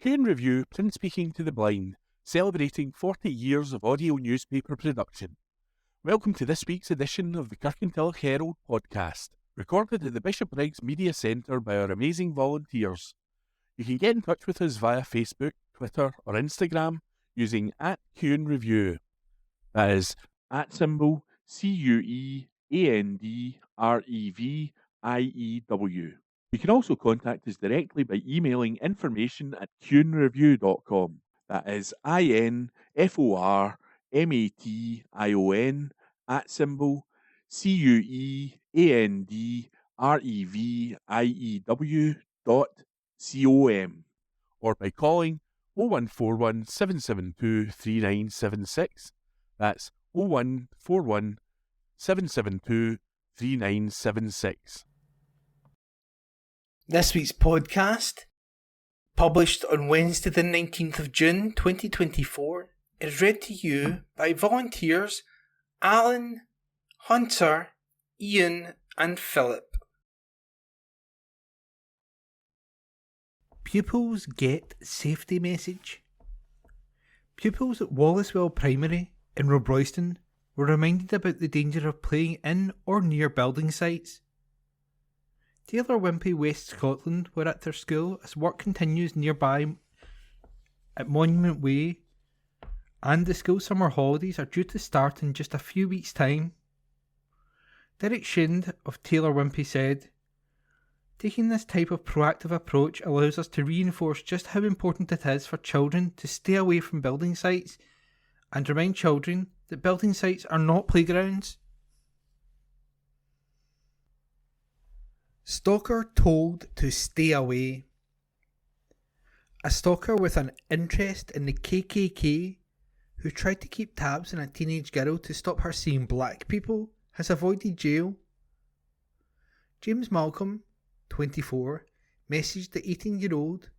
Cairn Review Print Speaking to the Blind, celebrating 40 years of audio newspaper production. Welcome to this week's edition of the Kirkintilloch Herald podcast, recorded at the Bishopbriggs Media Centre by our amazing volunteers. You can get in touch with us via Facebook, Twitter or Instagram using @CairnReview. That is @CuendReview. You can also contact us directly by emailing information@cuenreview.com. That is INFORMATION@CuendReview.com, or by calling 0141 772 3976. That's 0141 772 3976. This week's podcast, published on Wednesday the 19th of June 2024, is read to you by volunteers Alan, Hunter, Ian and Philip. Pupils get safety message. Pupils at Wallacewell Primary in Robroyston were reminded about the danger of playing in or near building sites. Taylor Wimpey West Scotland were at their school as work continues nearby at Monument Way, and the school summer holidays are due to start in just a few weeks' time. Derek Shind of Taylor Wimpey said, "Taking this type of proactive approach allows us to reinforce just how important it is for children to stay away from building sites and remind children that building sites are not playgrounds." Stalker told to stay away. A stalker with an interest in the KKK who tried to keep tabs on a teenage girl to stop her seeing black people has avoided jail. James Malcolm, 24, messaged the 18-year-old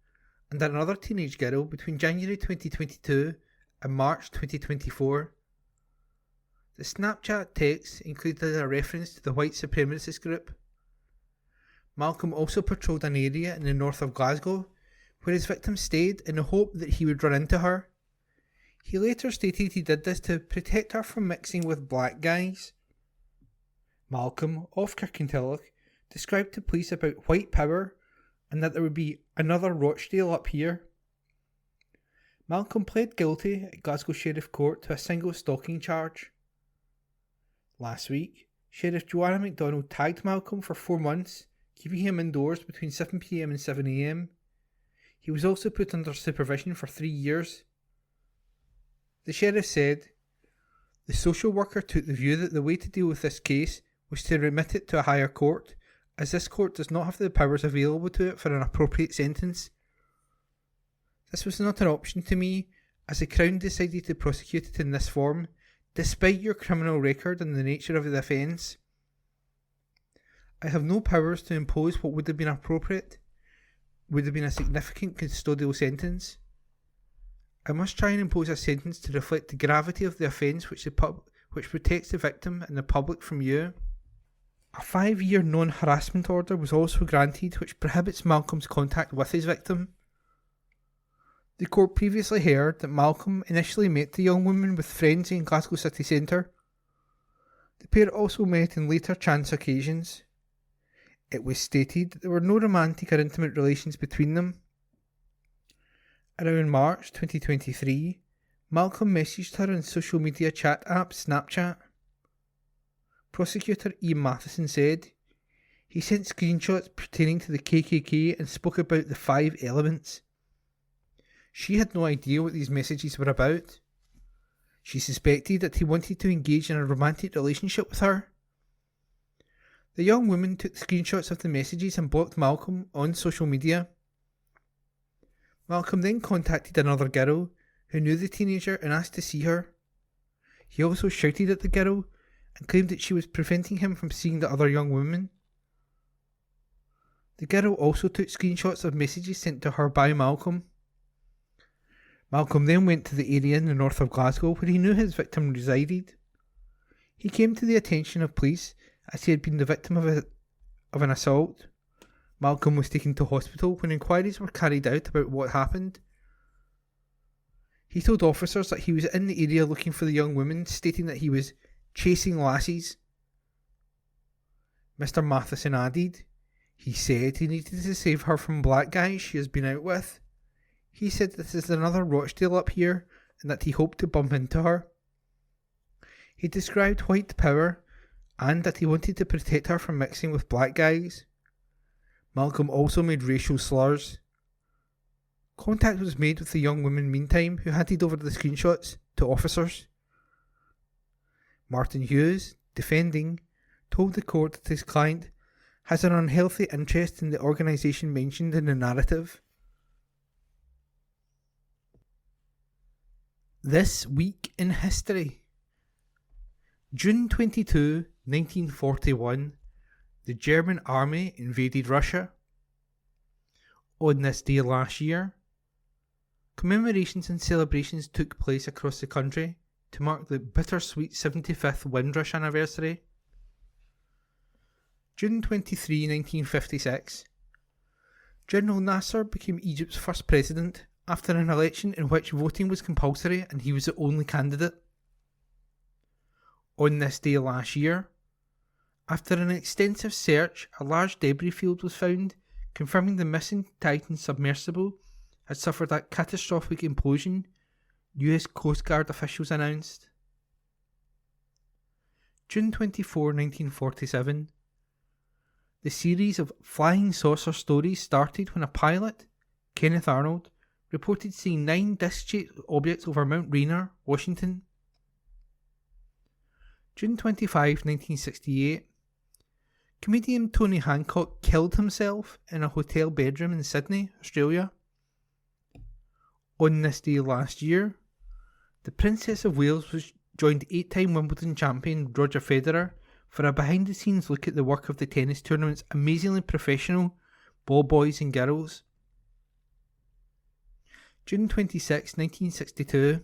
and another teenage girl between January 2022 and March 2024. The Snapchat text included a reference to the white supremacist group. Malcolm also patrolled an area in the north of Glasgow where his victim stayed in the hope that he would run into her. He later stated he did this to protect her from mixing with black guys. Malcolm, of Kirkintilloch, described to police about white power and that there would be another Rochdale up here. Malcolm pled guilty at Glasgow Sheriff Court to a single stalking charge. Last week, Sheriff Joanna MacDonald tagged Malcolm for 4 months, keeping him indoors between 7pm and 7am. He was also put under supervision for 3 years. The sheriff said, "The social worker took the view that the way to deal with this case was to remit it to a higher court, as this court does not have the powers available to it for an appropriate sentence. This was not an option to me, as the Crown decided to prosecute it in this form, despite your criminal record and the nature of the offence. I have no powers to impose what would have been appropriate, would have been a significant custodial sentence. I must try and impose a sentence to reflect the gravity of the offence which protects the victim and the public from you." A 5-year non-harassment order was also granted which prohibits Malcolm's contact with his victim. The court previously heard that Malcolm initially met the young woman with friends in Glasgow city centre. The pair also met on later chance occasions. It was stated that there were no romantic or intimate relations between them. Around March 2023, Malcolm messaged her on social media chat app Snapchat. Prosecutor Ian Matheson said, "He sent screenshots pertaining to the KKK and spoke about the 5 elements. She had no idea what these messages were about. She suspected that he wanted to engage in a romantic relationship with her. The young woman took screenshots of the messages and blocked Malcolm on social media. Malcolm then contacted another girl who knew the teenager and asked to see her. He also shouted at the girl and claimed that she was preventing him from seeing the other young woman. The girl also took screenshots of messages sent to her by Malcolm. Malcolm then went to the area in the north of Glasgow where he knew his victim resided. He came to the attention of police as he had been the victim of an assault. Malcolm was taken to hospital when inquiries were carried out about what happened, He told officers that he was in the area looking for the young woman, stating that he was chasing lassies. Mr. Matheson added, he said he needed to save her from black guys she has been out with. He said this is another Rochdale up here and that he hoped to bump into her. He described white power and that he wanted to protect her from mixing with black guys. Malcolm also made racial slurs. Contact was made with the young woman meantime, who handed over the screenshots to officers. Martin Hughes, defending, told the court that his client has an unhealthy interest in the organisation mentioned in the narrative. This week in history. June 22, 1941, the German army invaded Russia. On this day last year, commemorations and celebrations took place across the country to mark the bittersweet 75th Windrush anniversary. June 23, 1956, General Nasser became Egypt's first president after an election in which voting was compulsory and he was the only candidate. On this day last year, after an extensive search, a large debris field was found, confirming the missing Titan submersible had suffered a catastrophic implosion, US Coast Guard officials announced. June 24, 1947, the series of flying saucer stories started when a pilot, Kenneth Arnold, reported seeing 9 disc-shaped objects over Mount Rainier, Washington. June 25, 1968, comedian Tony Hancock killed himself in a hotel bedroom in Sydney, Australia. On this day last year, the Princess of Wales was joined 8-time Wimbledon champion Roger Federer for a behind-the-scenes look at the work of the tennis tournament's amazingly professional ball boys and girls. June 26, 1962,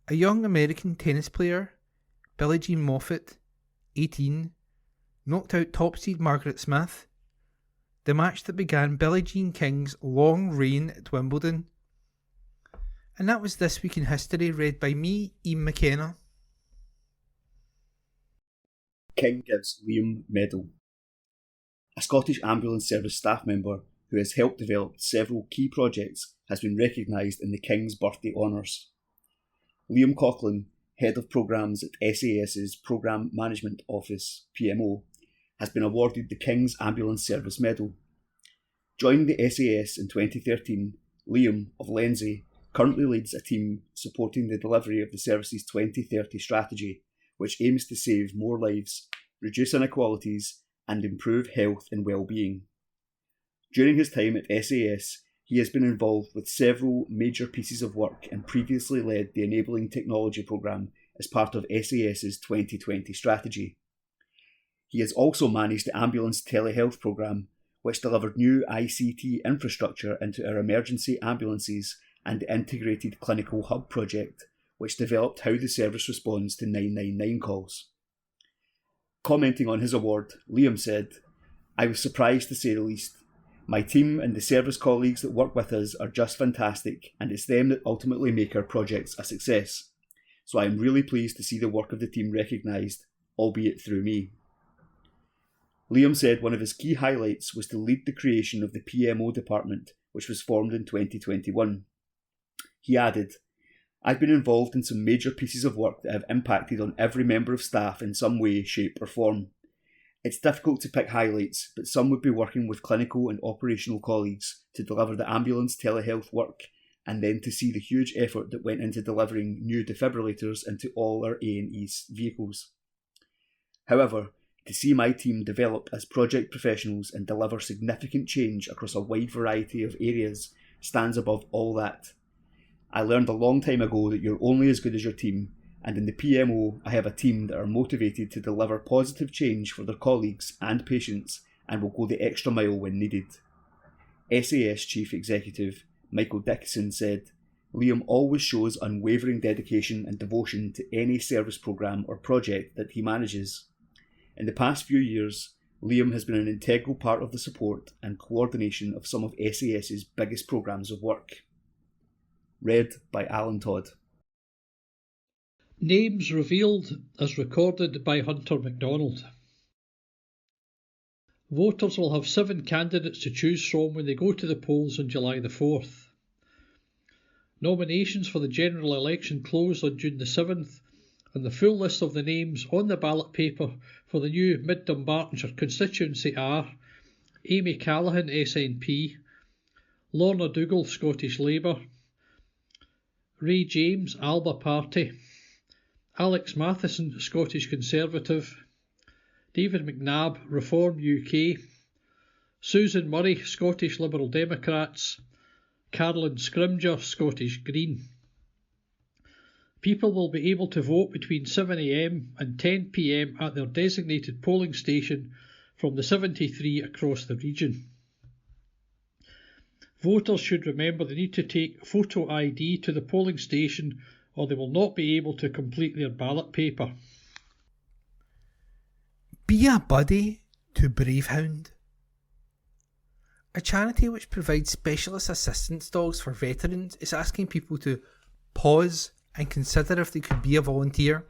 a young American tennis player, Billie Jean Moffitt, 18, knocked out top seed Margaret Smith, the match that began Billie Jean King's long reign at Wimbledon. And that was This Week in History, read by me, Ian McKenna. King gives Liam medal. A Scottish Ambulance Service staff member who has helped develop several key projects has been recognised in the King's Birthday Honours. Liam Coughlin, Head of Programmes at SAS's Programme Management Office, PMO, has been awarded the King's Ambulance Service Medal. Joining the SAS in 2013, Liam, of Lenzie, currently leads a team supporting the delivery of the service's 2030 strategy, which aims to save more lives, reduce inequalities, and improve health and well-being. During his time at SAS, he has been involved with several major pieces of work and previously led the Enabling Technology Programme as part of SAS's 2020 strategy. He has also managed the Ambulance Telehealth Programme, which delivered new ICT infrastructure into our emergency ambulances, and the Integrated Clinical Hub project, which developed how the service responds to 999 calls. Commenting on his award, Liam said, "I was surprised to say the least. My team and the service colleagues that work with us are just fantastic, and it's them that ultimately make our projects a success. So I am really pleased to see the work of the team recognised, albeit through me." Liam said one of his key highlights was to lead the creation of the PMO department, which was formed in 2021. He added, "I've been involved in some major pieces of work that have impacted on every member of staff in some way, shape or form. It's difficult to pick highlights, but some would be working with clinical and operational colleagues to deliver the ambulance telehealth work, and then to see the huge effort that went into delivering new defibrillators into all our A&E vehicles. However, to see my team develop as project professionals and deliver significant change across a wide variety of areas stands above all that. I learned a long time ago that you're only as good as your team, and in the PMO I have a team that are motivated to deliver positive change for their colleagues and patients and will go the extra mile when needed." SAS Chief Executive Michael Dickinson said, "Liam always shows unwavering dedication and devotion to any service programme or project that he manages. In the past few years, Liam has been an integral part of the support and coordination of some of SAS's biggest programmes of work." read by Alan Todd. Names revealed as recorded by Hunter MacDonald. Voters will have 7 candidates to choose from when they go to the polls on July the 4th. Nominations for the general election close on June the 7th, and the full list of the names on the ballot paper for the new Mid-Dunbartonshire constituency are Amy Callaghan, SNP, Lorna Dougal, Scottish Labour, Ray James, Alba Party, Alex Matheson, Scottish Conservative, David McNabb, Reform UK, Susan Murray, Scottish Liberal Democrats, Carolyn Scrimger, Scottish Green. People will be able to vote between 7 a.m. and 10 p.m. at their designated polling station from the 73 across the region. Voters should remember they need to take photo ID to the polling station or they will not be able to complete their ballot paper. Be a buddy to Bravehound. A charity which provides specialist assistance dogs for veterans is asking people to pause and consider if they could be a volunteer.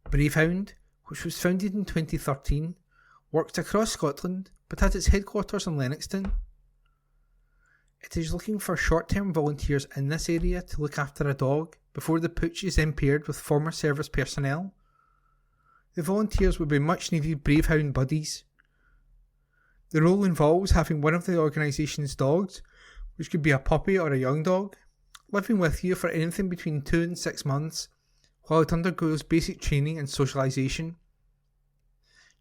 Bravehound, which was founded in 2013, works across Scotland but has its headquarters in Lennoxton. It is looking for short-term volunteers in this area to look after a dog before the pooch is then paired with former service personnel. The volunteers would be much needed Bravehound buddies. The role involves having one of the organisation's dogs, which could be a puppy or a young dog, living with you for anything between 2 and 6 months while it undergoes basic training and socialisation.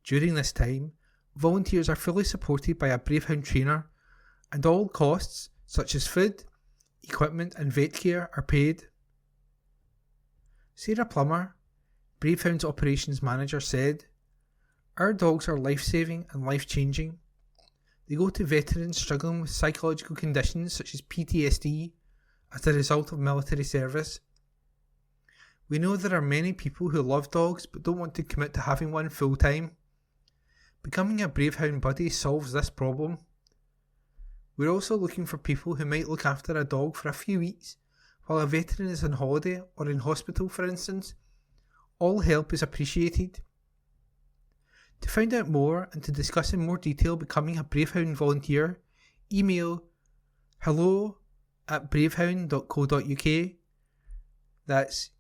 During this time, volunteers are fully supported by a Bravehound trainer and all costs, such as food, equipment and vet care, are paid. Sarah Plummer, Bravehound's operations manager, said, "Our dogs are life-saving and life-changing. They go to veterans struggling with psychological conditions such as PTSD as a result of military service. We know there are many people who love dogs but don't want to commit to having one full-time. Becoming a Bravehound buddy solves this problem. We're also looking for people who might look after a dog for a few weeks while a veteran is on holiday or in hospital, for instance. All help is appreciated." To find out more and to discuss in more detail becoming a Bravehound volunteer, email hello@bravehound.co.uk. That's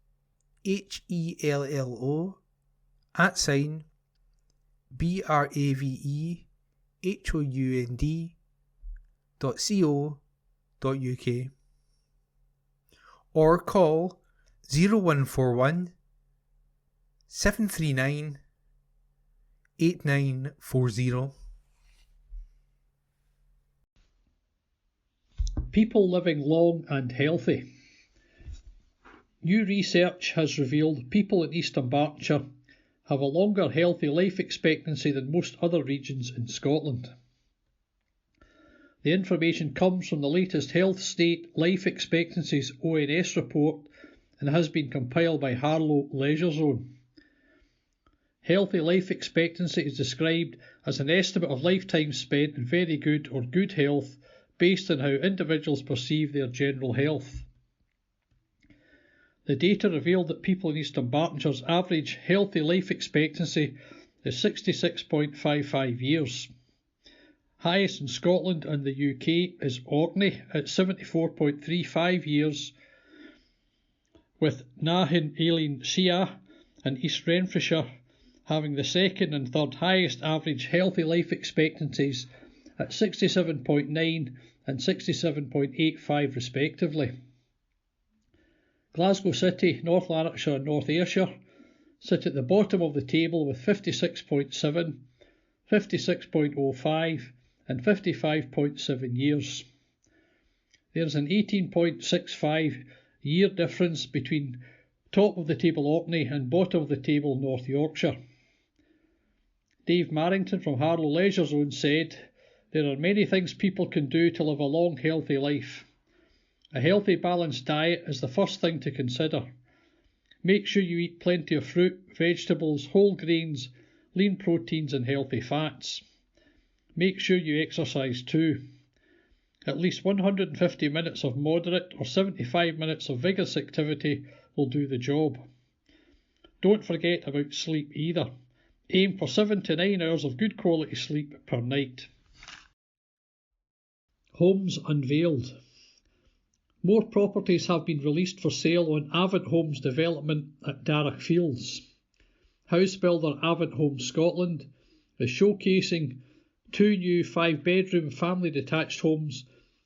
HELLO@BRAVEHOUND.co.uk, or call 0141 739 8940. People living long and healthy. New research has revealed people in East Dunbartonshire have a longer healthy life expectancy than most other regions in Scotland. The information comes from the latest Health State Life Expectancies ONS report and has been compiled by Harlow Leisure Zone. Healthy life expectancy is described as an estimate of lifetime spent in very good or good health based on how individuals perceive their general health. The data revealed that people in East Dunbartonshire's average healthy life expectancy is 66.55 years. Highest in Scotland and the UK is Orkney at 74.35 years, with Nahin Aileen Shia and East Renfrewshire having the second and third highest average healthy life expectancies at 67.9 and 67.85 respectively. Glasgow City, North Lanarkshire and North Ayrshire sit at the bottom of the table with 56.7, 56.05 and 55.7 years. There's an 18.65 year difference between top of the table Orkney and bottom of the table North Yorkshire. Dave Marrington from Harlow Leisure Zone said, "There are many things people can do to live a long, healthy life. A healthy, balanced diet is the first thing to consider. Make sure you eat plenty of fruit, vegetables, whole grains, lean proteins and healthy fats. Make sure you exercise too. At least 150 minutes of moderate or 75 minutes of vigorous activity will do the job. Don't forget about sleep either. Aim for 7 to 9 hours of good quality sleep per night. Homes unveiled. More properties have been released for sale on Avon Homes development at Darragh Fields. House builder Avon Homes Scotland is showcasing 2 new 5-bedroom family detached homes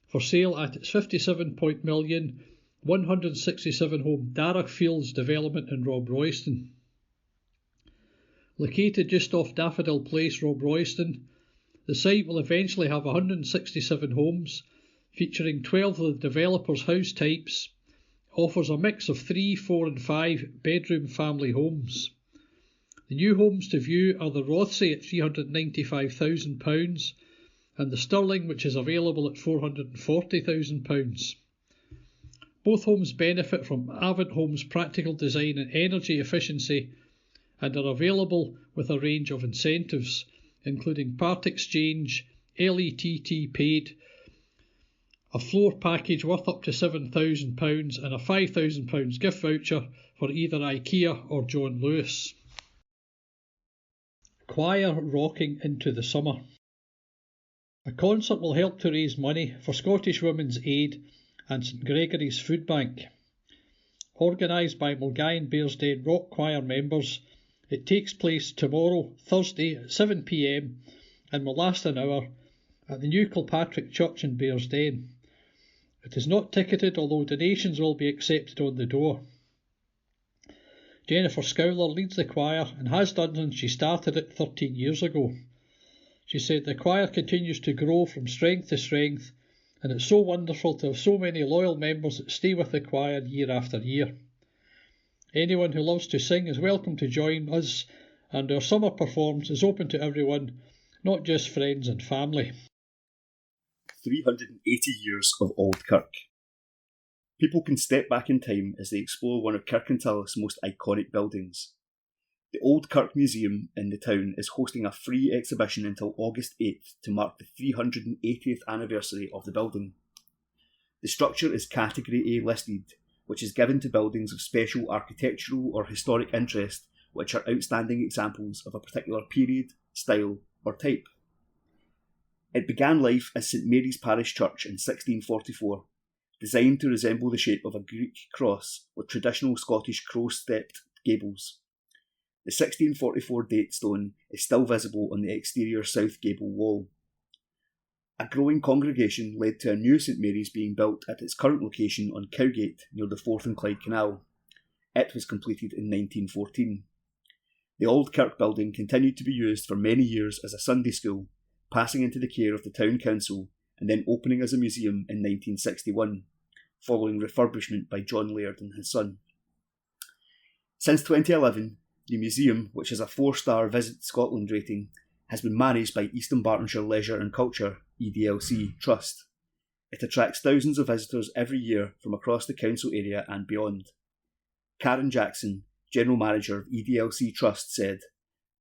for sale at its 57 million 167 home Darragh Fields development in Rob Royston. Located just off Daffodil Place, Rob Royston, the site will eventually have 167 homes, featuring 12 of the developer's house types. Offers a mix of 3, 4 and 5 bedroom family homes. The new homes to view are the Rothsay at £395,000 and the Stirling, which is available at £440,000. Both homes benefit from Avon Homes' practical design and energy efficiency and are available with a range of incentives, including part exchange, LETT paid, a floor package worth up to £7,000 and a £5,000 gift voucher for either IKEA or John Lewis. Choir rocking into the summer. A concert will help to raise money for Scottish Women's Aid and St Gregory's Food Bank. Organised by Mulgine Bearsden Rock Choir members, it takes place tomorrow, Thursday at 7 p.m. and will last an hour at the New Kilpatrick Church in Bearsden. It is not ticketed, although donations will be accepted on the door. Jennifer Scowler leads the choir and has done since she started it 13 years ago. She said the choir continues to grow from strength to strength, and it's so wonderful to have so many loyal members that stay with the choir year after year. Anyone who loves to sing is welcome to join us, and our summer performance is open to everyone, not just friends and family. 380 years of Old Kirk. People can step back in time as they explore one of Kirkintilloch's most iconic buildings. The Old Kirk Museum in the town is hosting a free exhibition until August 8th to mark the 380th anniversary of the building. The structure is Category A listed, which is given to buildings of special architectural or historic interest which are outstanding examples of a particular period, style or type. It began life as St Mary's Parish Church in 1644, designed to resemble the shape of a Greek cross with traditional Scottish crow-stepped gables. The 1644 date stone is still visible on the exterior south gable wall. A growing congregation led to a new St Mary's being built at its current location on Cowgate near the Forth and Clyde Canal. It was completed in 1914. The Old Kirk building continued to be used for many years as a Sunday school, passing into the care of the town council and then opening as a museum in 1961, following refurbishment by John Laird and his son. Since 2011, the museum, which has a 4-star Visit Scotland rating, has been managed by East Dunbartonshire Leisure and Culture (EDLC) Trust. It attracts thousands of visitors every year from across the council area and beyond. Karen Jackson, General Manager of EDLC Trust, said,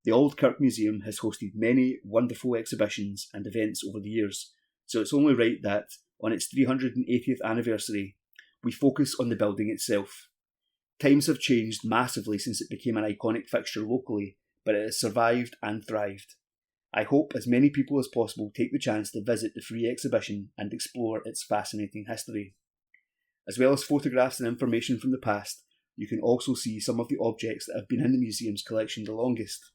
"The Old Kirk Museum has hosted many wonderful exhibitions and events over the years, so it's only right that, on its 380th anniversary, we focus on the building itself. Times have changed massively since it became an iconic fixture locally, but it has survived and thrived. I hope as many people as possible take the chance to visit the free exhibition and explore its fascinating history. As well as photographs and information from the past, you can also see some of the objects that have been in the museum's collection the longest.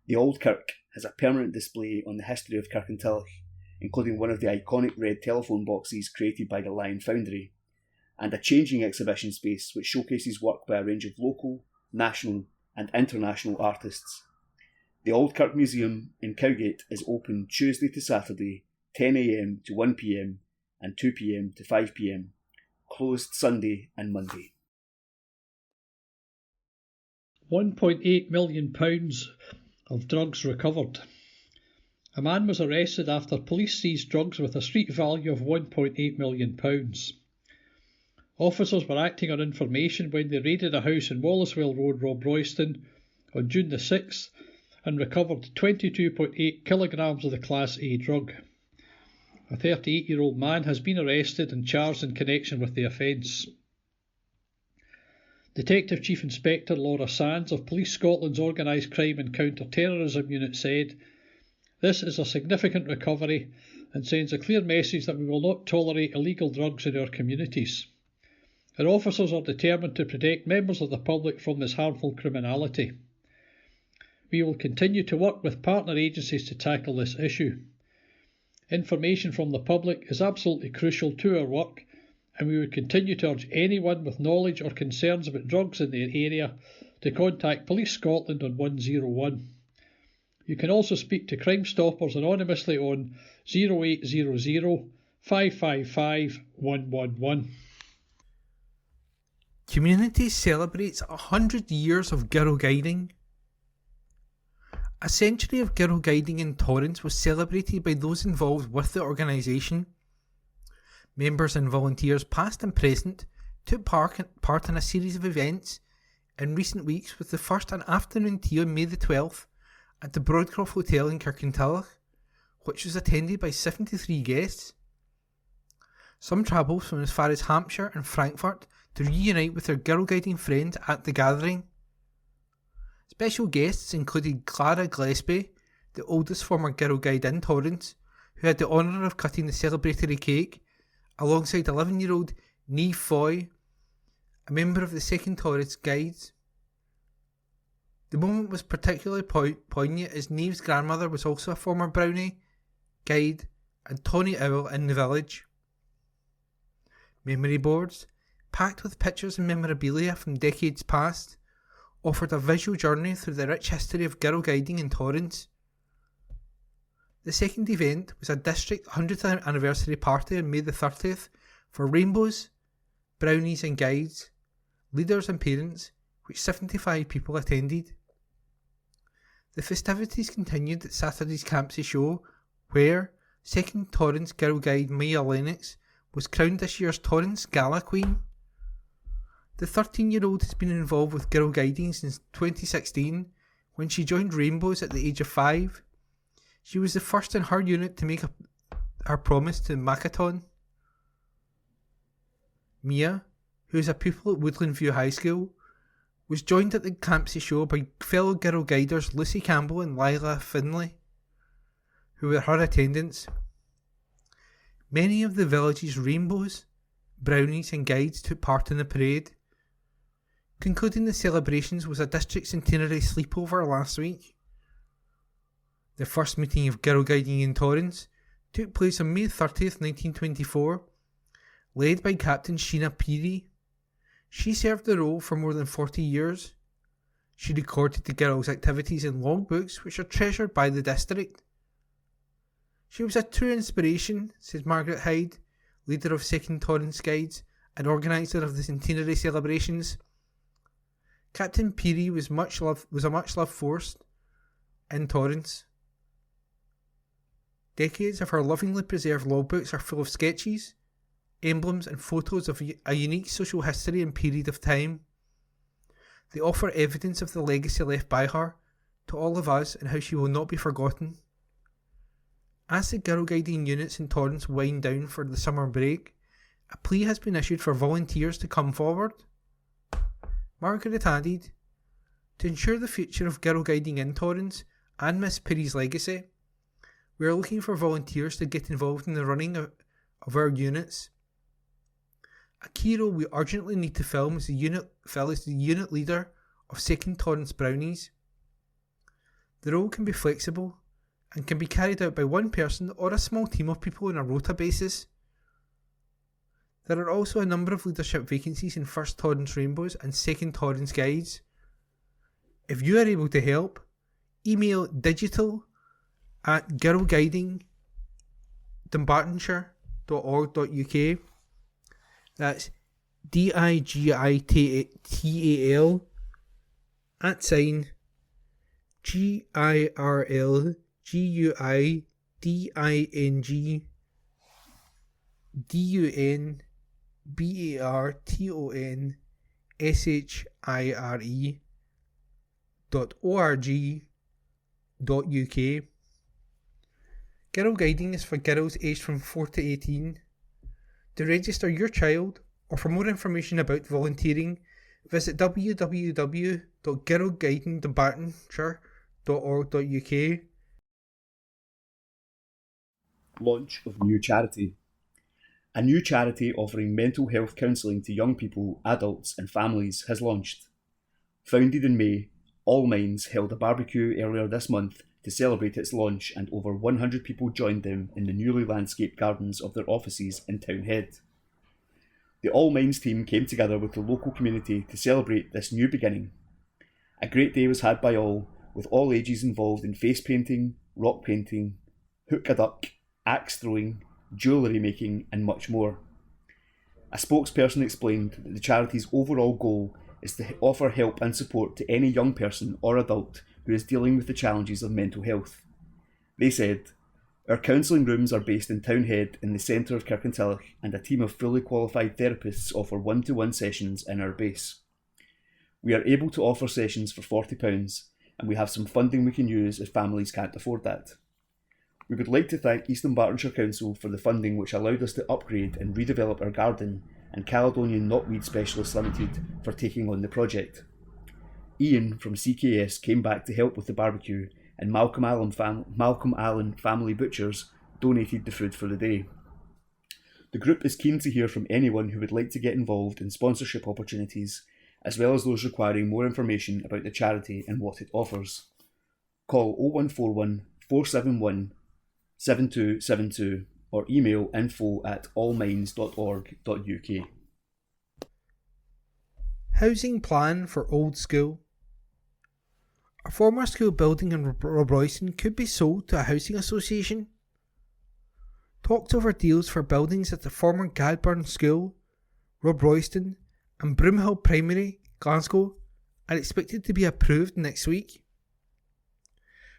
The Old Kirk has a permanent display on the history of Kirkintilloch, including one of the iconic red telephone boxes created by the Lion Foundry, and a changing exhibition space which showcases work by a range of local, national and international artists. The Old Kirk Museum in Cowgate is open Tuesday to Saturday, 10 a.m. to 1 p.m. and 2 p.m. to 5 p.m, closed Sunday and Monday. £1.8 million of drugs recovered. A man was arrested after police seized drugs with a street value of £1.8 million. Officers were acting on information when they raided a house in Wallacewell Road, Rob Royston, on June the 6th and recovered 22.8 kilograms of the Class A drug. A 38-year-old man has been arrested and charged in connection with the offence. Detective Chief Inspector Laura Sands of Police Scotland's Organised Crime and Counter-Terrorism Unit said, "This is a significant recovery and sends a clear message that we will not tolerate illegal drugs in our communities. Our officers are determined to protect members of the public from this harmful criminality. We will continue to work with partner agencies to tackle this issue. Information from the public is absolutely crucial to our work, and we would continue to urge anyone with knowledge or concerns about drugs in their area to contact Police Scotland on 101. You can also speak to Crime Stoppers anonymously on 0800 555 111. Community celebrates 100 years of girl guiding. A century of girl guiding in Torrance was celebrated by those involved with the organisation. Members and volunteers past and present took part in a series of events in recent weeks, with the first an afternoon tea on May the 12th at the Broadcroft Hotel in Kirkintilloch, which was attended by 73 guests. Some travelled from as far as Hampshire and Frankfurt to reunite with their girl guiding friends at the gathering. Special guests included Clara Gillespie, the oldest former girl guide in Torrance, who had the honour of cutting the celebratory cake, alongside 11-year-old Niamh Foy, a member of the second Torrance Guides. The moment was particularly poignant as Niamh's grandmother was also a former Brownie, guide and Tawny Owl in the village. Memory boards, packed with pictures and memorabilia from decades past, offered a visual journey through the rich history of girl guiding in Torrance. The second event was a district 100th anniversary party on May the 30th for rainbows, brownies and guides, leaders and parents, which 75 people attended. The festivities continued at Saturday's Campsie show, where second Torrance girl guide Maya Lennox was crowned this year's Torrance Gala Queen. The 13-year-old has been involved with girl guiding since 2016, when she joined Rainbows at the age of 5. She was the first in her unit to make her promise to Makaton. Mia, who is a pupil at Woodland View High School, was joined at the Campsie show by fellow girl guiders Lucy Campbell and Lila Finlay, who were her attendants. Many of the village's rainbows, brownies and guides took part in the parade. Concluding the celebrations was a district centenary sleepover last week. The first meeting of girl guiding in Torrance took place on May 30th, 1924, led by Captain Sheena Peary. She served the role for more than 40 years. She recorded the girls' activities in logbooks, which are treasured by the district. She was a true inspiration, says Margaret Hyde, leader of Second Torrance Guides and organiser of the centenary celebrations. Captain Peary was a much loved force in Torrance. Decades of her lovingly preserved logbooks are full of sketches, emblems and photos of a unique social history and period of time. They offer evidence of the legacy left by her to all of us and how she will not be forgotten. As the girl guiding units in Torrance wind down for the summer break, a plea has been issued for volunteers to come forward. Margaret added, "To ensure the future of girl guiding in Torrance and Miss Peary's legacy, we are looking for volunteers to get involved in the running of our units. A key role we urgently need to fill is the unit leader of Second Torrance Brownies. The role can be flexible and can be carried out by one person or a small team of people on a rota basis. There are also a number of leadership vacancies in First Torrance Rainbows and Second Torrance Guides. If you are able to help, email digital@girlguidingdunbartonshire.org.uk. That's DIGITAL @GIRLGUIDINGDUNBARTONSHIRE.org.uk. Girl Guiding is for girls aged from 4 to 18. To register your child, or for more information about volunteering, visit www.girlguidingdunbartonshire.org.uk. Launch of new charity. A new charity offering mental health counselling to young people, adults and families has launched. Founded in May, All Minds held a barbecue earlier this month to celebrate its launch, and over 100 people joined them in the newly landscaped gardens of their offices in Townhead. The All Minds team came together with the local community to celebrate this new beginning. A great day was had by all, with all ages involved in face painting, rock painting, hook a duck, axe throwing, jewellery making and much more. A spokesperson explained that the charity's overall goal is to offer help and support to any young person or adult who is dealing with the challenges of mental health. They said, "Our counselling rooms are based in Townhead in the centre of Kirkintilloch, and a team of fully qualified therapists offer one-to-one sessions in our base. We are able to offer sessions for £40 and we have some funding we can use if families can't afford that. We would like to thank East Dunbartonshire Council for the funding which allowed us to upgrade and redevelop our garden, and Caledonian Knotweed Specialists Limited for taking on the project." Ian from CKS came back to help with the barbecue, and Malcolm Allen Family Butchers donated the food for the day. The group is keen to hear from anyone who would like to get involved in sponsorship opportunities, as well as those requiring more information about the charity and what it offers. Call 0141 471 7272 or email info@allminds.org.uk. Housing plan for Old School. A former school building in Rob Royston could be sold to a housing association. Talks over deals for buildings at the former Gadburn School, Rob Royston and Broomhill Primary, Glasgow, are expected to be approved next week.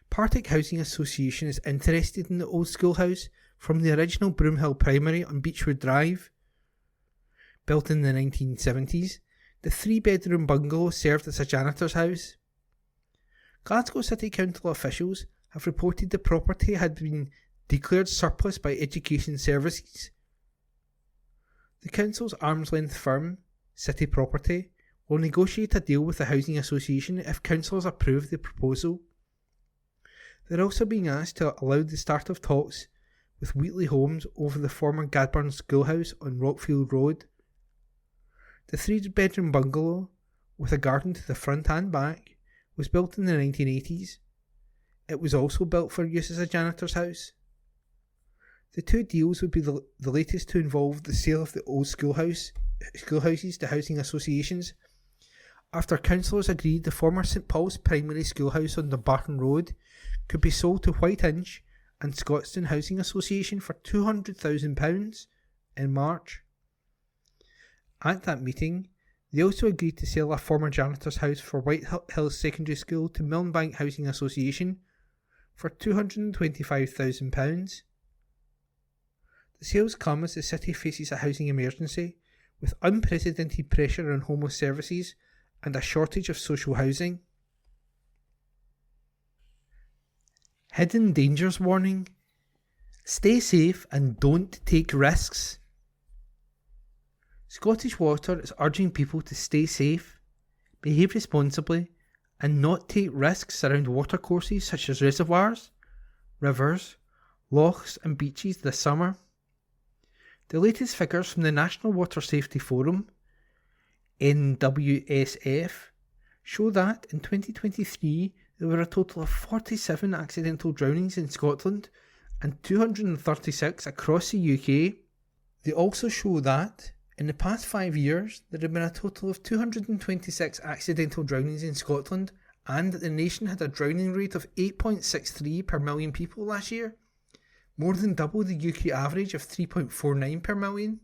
Partick Housing Association is interested in the old schoolhouse from the original Broomhill Primary on Beechwood Drive. Built in the 1970s, the 3-bedroom bungalow served as a janitor's house. Glasgow City Council officials have reported the property had been declared surplus by Education Services. The council's arm's-length firm, City Property, will negotiate a deal with the housing association if councillors approve the proposal. They're also being asked to allow the start of talks with Wheatley Homes over the former Gadburn Schoolhouse on Rockfield Road. The 3-bedroom bungalow, with a garden to the front and back, was built in the 1980s. It was also built for use as a janitor's house. The two deals would be the latest to involve the sale of the old schoolhouses to housing associations, after councillors agreed the former St Paul's Primary Schoolhouse on Dumbarton Road could be sold to White Inch and Scotstoun Housing Association for £200,000 in March. At that meeting, they also agreed to sell a former janitor's house for White Hills Secondary School to Milnbank Housing Association for £225,000. The sales come as the city faces a housing emergency, with unprecedented pressure on homeless services and a shortage of social housing. Hidden dangers warning. Stay safe and don't take risks. Scottish Water is urging people to stay safe, behave responsibly, and not take risks around watercourses such as reservoirs, rivers, lochs and beaches this summer. The latest figures from the National Water Safety Forum, NWSF, show that in 2023 there were a total of 47 accidental drownings in Scotland and 236 across the UK. They also show that in the past 5 years there have been a total of 226 accidental drownings in Scotland, and that the nation had a drowning rate of 8.63 per million people last year, more than double the UK average of 3.49 per million.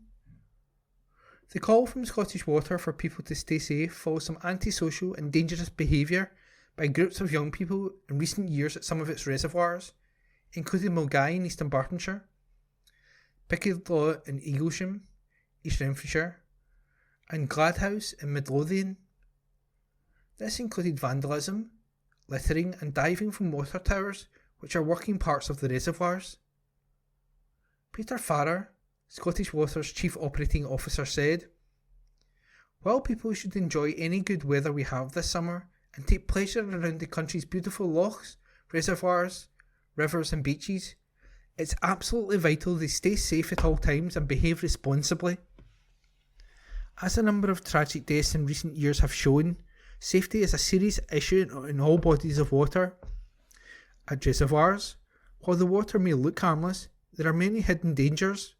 The call from Scottish Water for people to stay safe follows some antisocial and dangerous behaviour by groups of young people in recent years at some of its reservoirs, including Mulgai in East Dunbartonshire, Kirkintilloch in Eaglesham, East Renfrewshire, and Gladhouse in Midlothian. This included vandalism, littering and diving from water towers, which are working parts of the reservoirs. Peter Farrer, Scottish Water's Chief Operating Officer, said, "While people should enjoy any good weather we have this summer and take pleasure around the country's beautiful lochs, reservoirs, rivers and beaches, it's absolutely vital they stay safe at all times and behave responsibly. As a number of tragic deaths in recent years have shown, safety is a serious issue in all bodies of water. At reservoirs, while the water may look harmless, there are many hidden dangers.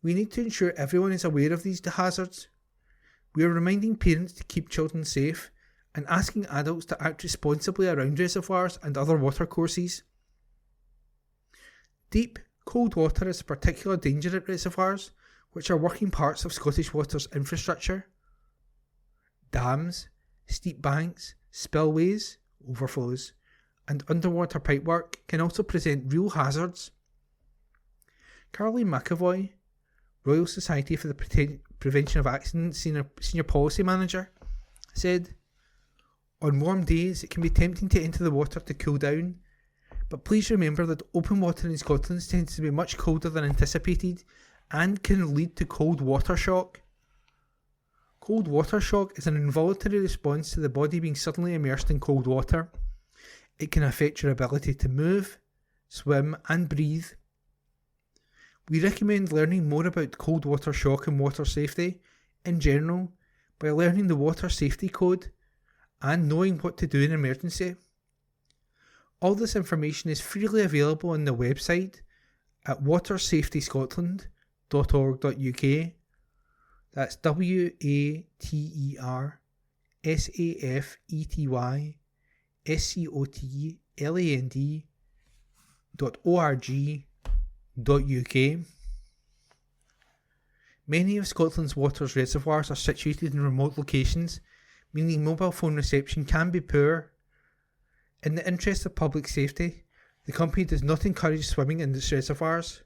We need to ensure everyone is aware of these hazards. We are reminding parents to keep children safe and asking adults to act responsibly around reservoirs and other watercourses. Deep, cold water is a particular danger at reservoirs, which are working parts of Scottish Water's infrastructure. Dams, steep banks, spillways, overflows, and underwater pipework can also present real hazards. Caroline McAvoy, Royal Society for the Prevention of Accidents Senior Policy Manager, said, "On warm days it can be tempting to enter the water to cool down, but please remember that open water in Scotland tends to be much colder than anticipated and can lead to cold water shock. Cold water shock is an involuntary response to the body being suddenly immersed in cold water. It can affect your ability to move, swim and breathe. We recommend learning more about cold water shock and water safety in general by learning the Water Safety Code and knowing what to do in emergency. All this information is freely available on the website at watersafetyscotland.org.uk. That's watersafetyscotland.org.uk. Many of Scotland's water's reservoirs are situated in remote locations, meaning mobile phone reception can be poor. In the interest of public safety, the company does not encourage swimming in its reservoirs.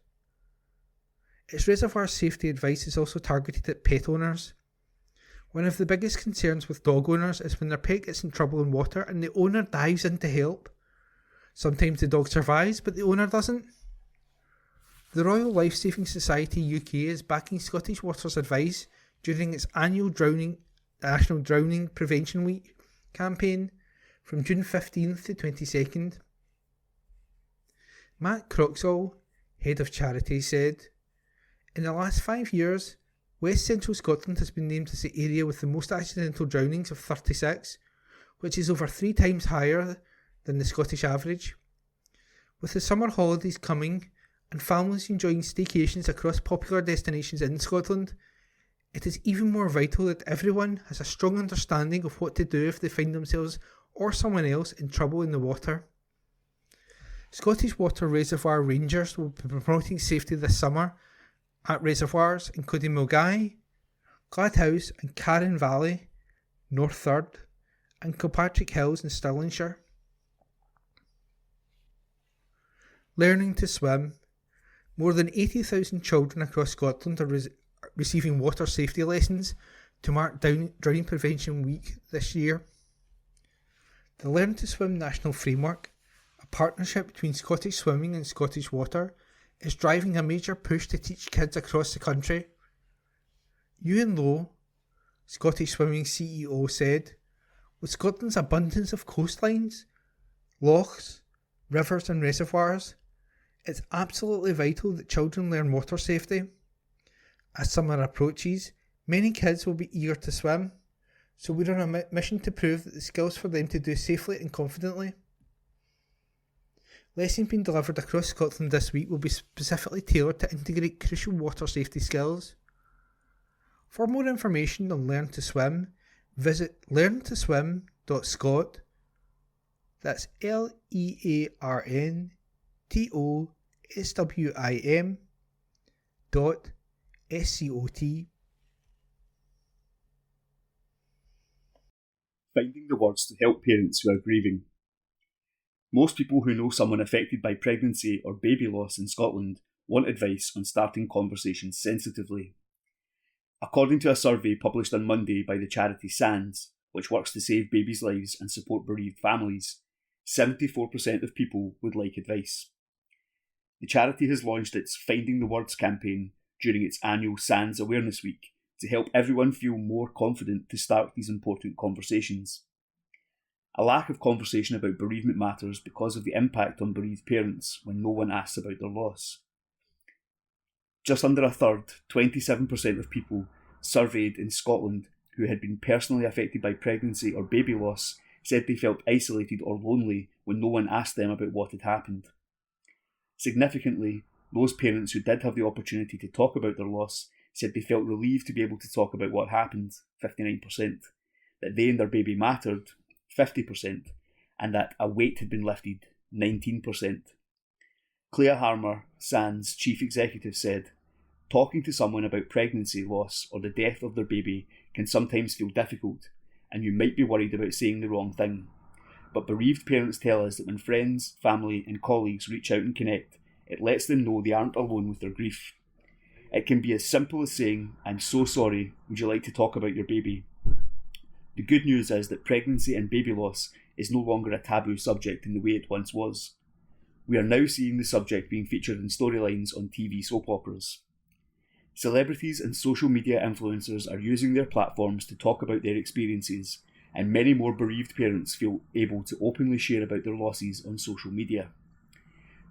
Its reservoir safety advice is also targeted at pet owners. One of the biggest concerns with dog owners is when their pet gets in trouble in water and the owner dives in to help. Sometimes the dog survives, but the owner doesn't. The Royal Lifesaving Society UK is backing Scottish Water's advice during its annual National Drowning Prevention Week campaign from June 15th to 22nd. Matt Croxall, head of charities, said, "In the last 5 years, West Central Scotland has been named as the area with the most accidental drownings of 36, which is over 3 times higher than the Scottish average. With the summer holidays coming and families enjoying staycations across popular destinations in Scotland, it is even more vital that everyone has a strong understanding of what to do if they find themselves or someone else in trouble in the water." Scottish Water Reservoir Rangers will be promoting safety this summer at reservoirs including Milngavie, Gladhouse and Carron Valley, North Third and Kilpatrick Hills in Stirlingshire. Learning to swim. More than 80,000 children across Scotland are receiving water safety lessons to mark Drowning Prevention Week this year. The Learn to Swim National Framework, a partnership between Scottish Swimming and Scottish Water, is driving a major push to teach kids across the country. Ewan Lowe, Scottish Swimming CEO, said, "With Scotland's abundance of coastlines, lochs, rivers and reservoirs, it's absolutely vital that children learn water safety. As summer approaches, many kids will be eager to swim, so we're on a mission to prove that the skills for them to do safely and confidently." Lessons being delivered across Scotland this week will be specifically tailored to integrate crucial water safety skills. For more information on Learn to Swim, visit learntoswim.scot. That's LEARNTOSWIM.SCOT. Finding the words to help parents who are grieving. Most people who know someone affected by pregnancy or baby loss in Scotland want advice on starting conversations sensitively. According to a survey published on Monday by the charity SANS, which works to save babies' lives and support bereaved families, 74% of people would like advice. The charity has launched its Finding the Words campaign during its annual SANS Awareness Week to help everyone feel more confident to start these important conversations. A lack of conversation about bereavement matters because of the impact on bereaved parents when no one asks about their loss. Just under a third, 27% of people surveyed in Scotland who had been personally affected by pregnancy or baby loss said they felt isolated or lonely when no one asked them about what had happened. Significantly, those parents who did have the opportunity to talk about their loss said they felt relieved to be able to talk about what happened, 59%, that they and their baby mattered, 50%, and that a weight had been lifted, 19%. Clea Harmer, SAN's chief executive, said, "Talking to someone about pregnancy loss or the death of their baby can sometimes feel difficult, and you might be worried about saying the wrong thing. But bereaved parents tell us that when friends, family and colleagues reach out and connect, it lets them know they aren't alone with their grief. It can be as simple as saying, 'I'm so sorry, would you like to talk about your baby?' The good news is that pregnancy and baby loss is no longer a taboo subject in the way it once was. We are now seeing the subject being featured in storylines on TV soap operas. Celebrities and social media influencers are using their platforms to talk about their experiences, and many more bereaved parents feel able to openly share about their losses on social media.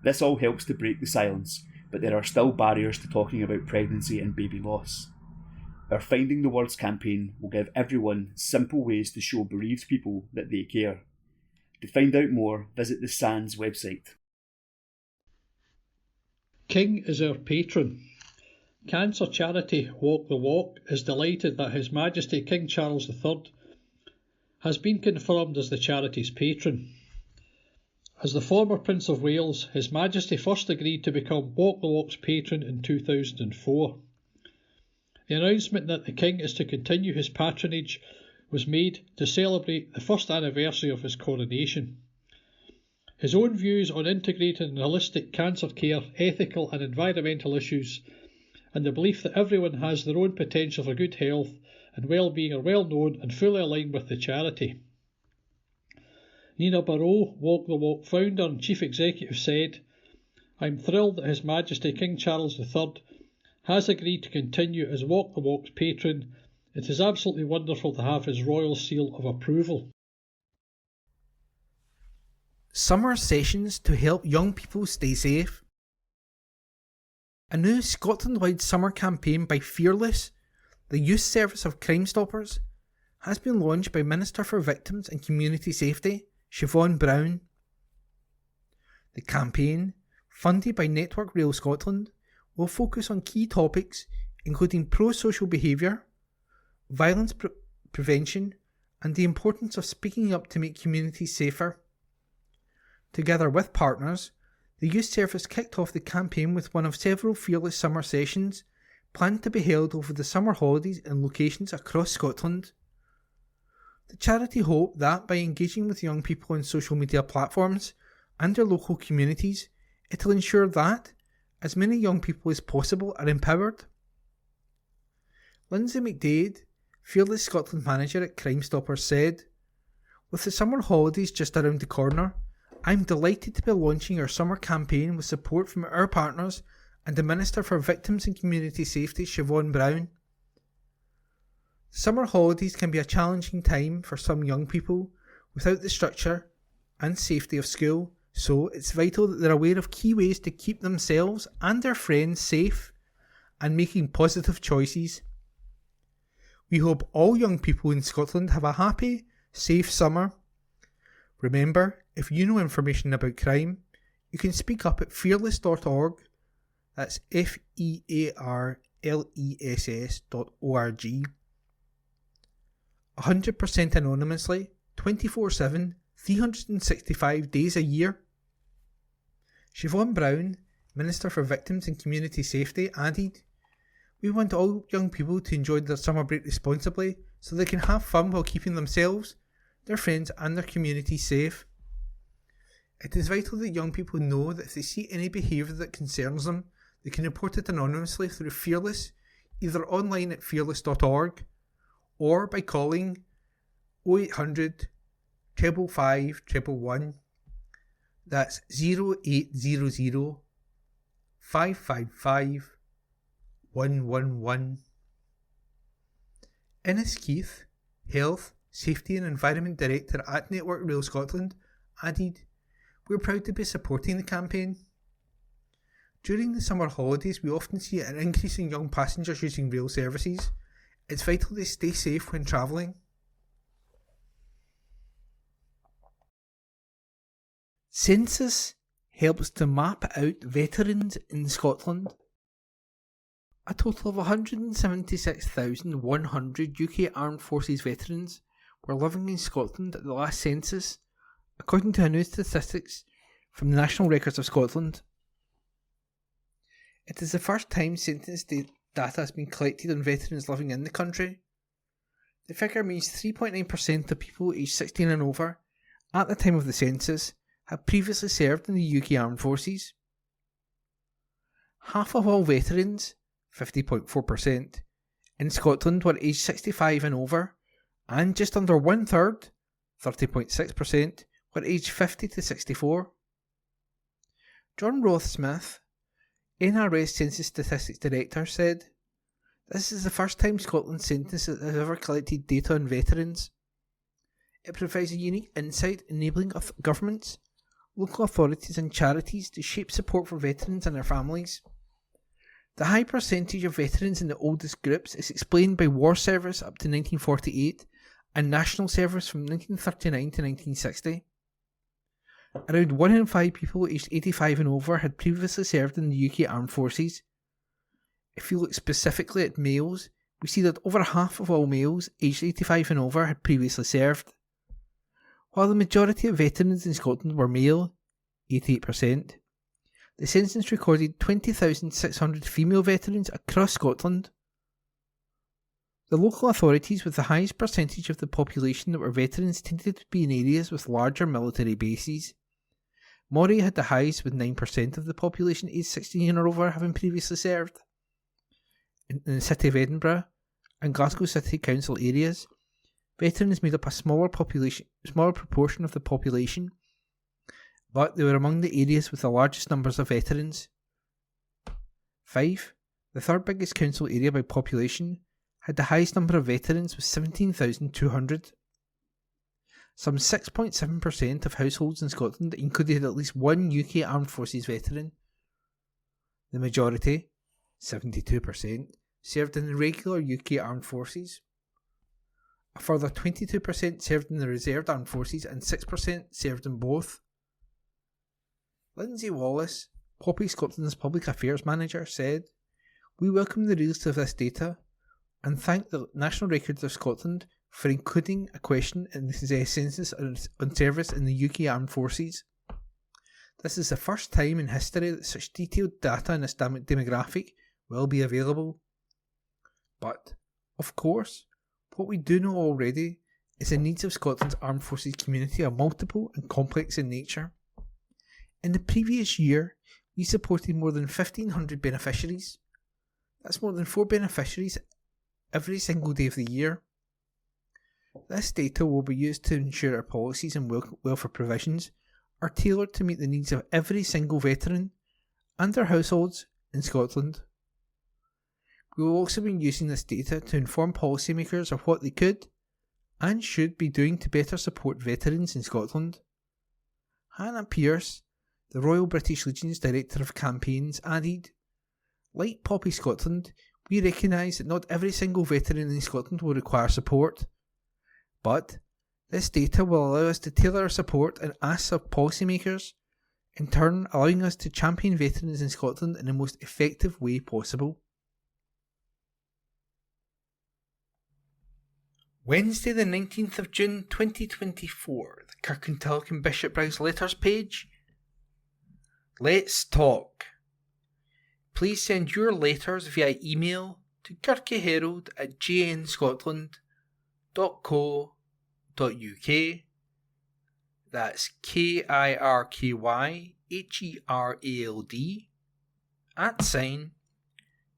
This all helps to break the silence, but there are still barriers to talking about pregnancy and baby loss. Our Finding the Words campaign will give everyone simple ways to show bereaved people that they care. To find out more, visit the SANS website. King is our patron. Cancer charity Walk the Walk is delighted that His Majesty King Charles III has been confirmed as the charity's patron. As the former Prince of Wales, His Majesty first agreed to become Walk the Walk's patron in 2004. The announcement that the King is to continue his patronage was made to celebrate the first anniversary of his coronation. His own views on integrated and holistic cancer care, ethical and environmental issues, and the belief that everyone has their own potential for good health and well-being are well known and fully aligned with the charity. Nina Barrow, Walk the Walk founder and chief executive, said, "I'm thrilled that His Majesty King Charles III has agreed to continue as Walk the Walk's patron. It is absolutely wonderful to have his royal seal of approval." Summer sessions to help young people stay safe. A new Scotland-wide summer campaign by Fearless, the Youth Service of Crime Stoppers, has been launched by Minister for Victims and Community Safety, Siobhan Brown. The campaign, funded by Network Rail Scotland, will focus on key topics including pro-social behaviour, violence prevention, and the importance of speaking up to make communities safer. Together with partners, the Youth Service kicked off the campaign with one of several Fearless summer sessions planned to be held over the summer holidays in locations across Scotland. The charity hope that by engaging with young people on social media platforms and their local communities, it will ensure that as many young people as possible are empowered. Lindsay McDade, Fearless Scotland manager at Crime Stoppers, said, "With the summer holidays just around the corner, I'm delighted to be launching our summer campaign with support from our partners and the Minister for Victims and Community Safety, Siobhan Brown. Summer holidays can be a challenging time for some young people without the structure and safety of school, so it's vital that they're aware of key ways to keep themselves and their friends safe and making positive choices. We hope all young people in Scotland have a happy, safe summer. Remember, if you know information about crime, you can speak up at fearless.org. That's fearless.org. 100% anonymously, 24/7, 365 days a year." Siobhan Brown, Minister for Victims and Community Safety, added, "We want all young people to enjoy their summer break responsibly so they can have fun while keeping themselves, their friends and their community safe. It is vital that young people know that if they see any behaviour that concerns them, they can report it anonymously through Fearless, either online at fearless.org or by calling 0800 555 111. That's 0800 555 111. Innes Keith, Health, Safety and Environment Director at Network Rail Scotland, added, "We're proud to be supporting the campaign. During the summer holidays, we often see an increase in young passengers using rail services. It's vital they stay safe when travelling." Census helps to map out veterans in Scotland. A total of 176,100 UK Armed Forces veterans were living in Scotland at the last census, according to new statistics from the National Records of Scotland. It is the first time census data has been collected on veterans living in the country. The figure means 3.9% of people aged 16 and over at the time of the census had previously served in the UK Armed Forces. Half of all veterans, 50.4%, in Scotland were aged 65 and over, and just under one third, 30.6%, were aged 50 to 64. John Roth-Smith, NRS Census Statistics Director, said, "This is the first time Scotland's census has ever collected data on veterans. It provides a unique insight enabling governments, local authorities and charities to shape support for veterans and their families. The high percentage of veterans in the oldest groups is explained by war service up to 1948 and national service from 1939 to 1960. Around 1 in 5 people aged 85 and over had previously served in the UK Armed Forces. If you look specifically at males, we see that over half of all males aged 85 and over had previously served. While the majority of veterans in Scotland were male, 88%, the census recorded 20,600 female veterans across Scotland. The local authorities with the highest percentage of the population that were veterans tended to be in areas with larger military bases. Moray had the highest, with 9% of the population aged 16 or over having previously served. In the City of Edinburgh and Glasgow City Council areas, veterans made up a smaller proportion of the population, but they were among the areas with the largest numbers of veterans. Fife, the third biggest council area by population, had the highest number of veterans with 17,200. Some 6.7% of households in Scotland included at least one UK Armed Forces veteran. The majority, 72%, served in the regular UK Armed Forces. A further 22% served in the Reserved Armed Forces and 6% served in both. Lindsay Wallace, Poppy Scotland's Public Affairs Manager, said, "We welcome the release of this data and thank the National Records of Scotland for including a question in the census on service in the UK Armed Forces. This is the first time in history that such detailed data in this demographic will be available. But, of course, what we do know already is the needs of Scotland's Armed Forces community are multiple and complex in nature. In the previous year, we supported more than 1,500 beneficiaries. That's more than 4 beneficiaries every single day of the year. This data will be used to ensure our policies and welfare provisions are tailored to meet the needs of every single veteran and their households in Scotland. We will also be using this data to inform policymakers of what they could and should be doing to better support veterans in Scotland." Hannah Pearce, the Royal British Legion's Director of Campaigns, added, "Like Poppy Scotland, we recognise that not every single veteran in Scotland will require support, but this data will allow us to tailor our support and asks of policymakers, in turn allowing us to champion veterans in Scotland in the most effective way possible." Wednesday the 19th of June 2024, the Kirkintilloch and Bishopbriggs letters page. Let's talk. Please send your letters via email to kirkysherald@jnscotland.co.uk. That's KIRKYHERALD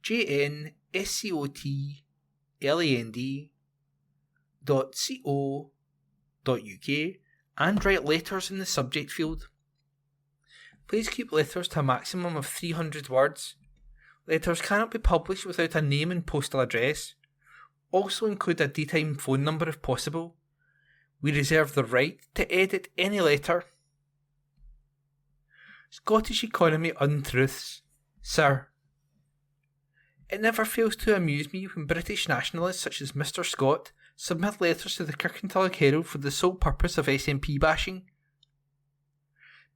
@JNSCOTLAND.co.uk and write letters in the subject field. Please keep letters to a maximum of 300 words. Letters cannot be published without a name and postal address. Also include a daytime phone number if possible. We reserve the right to edit any letter. Scottish Economy Untruths. Sir, it never fails to amuse me when British nationalists such as Mr. Scott submit letters to the Kirkintilloch Herald for the sole purpose of SNP bashing.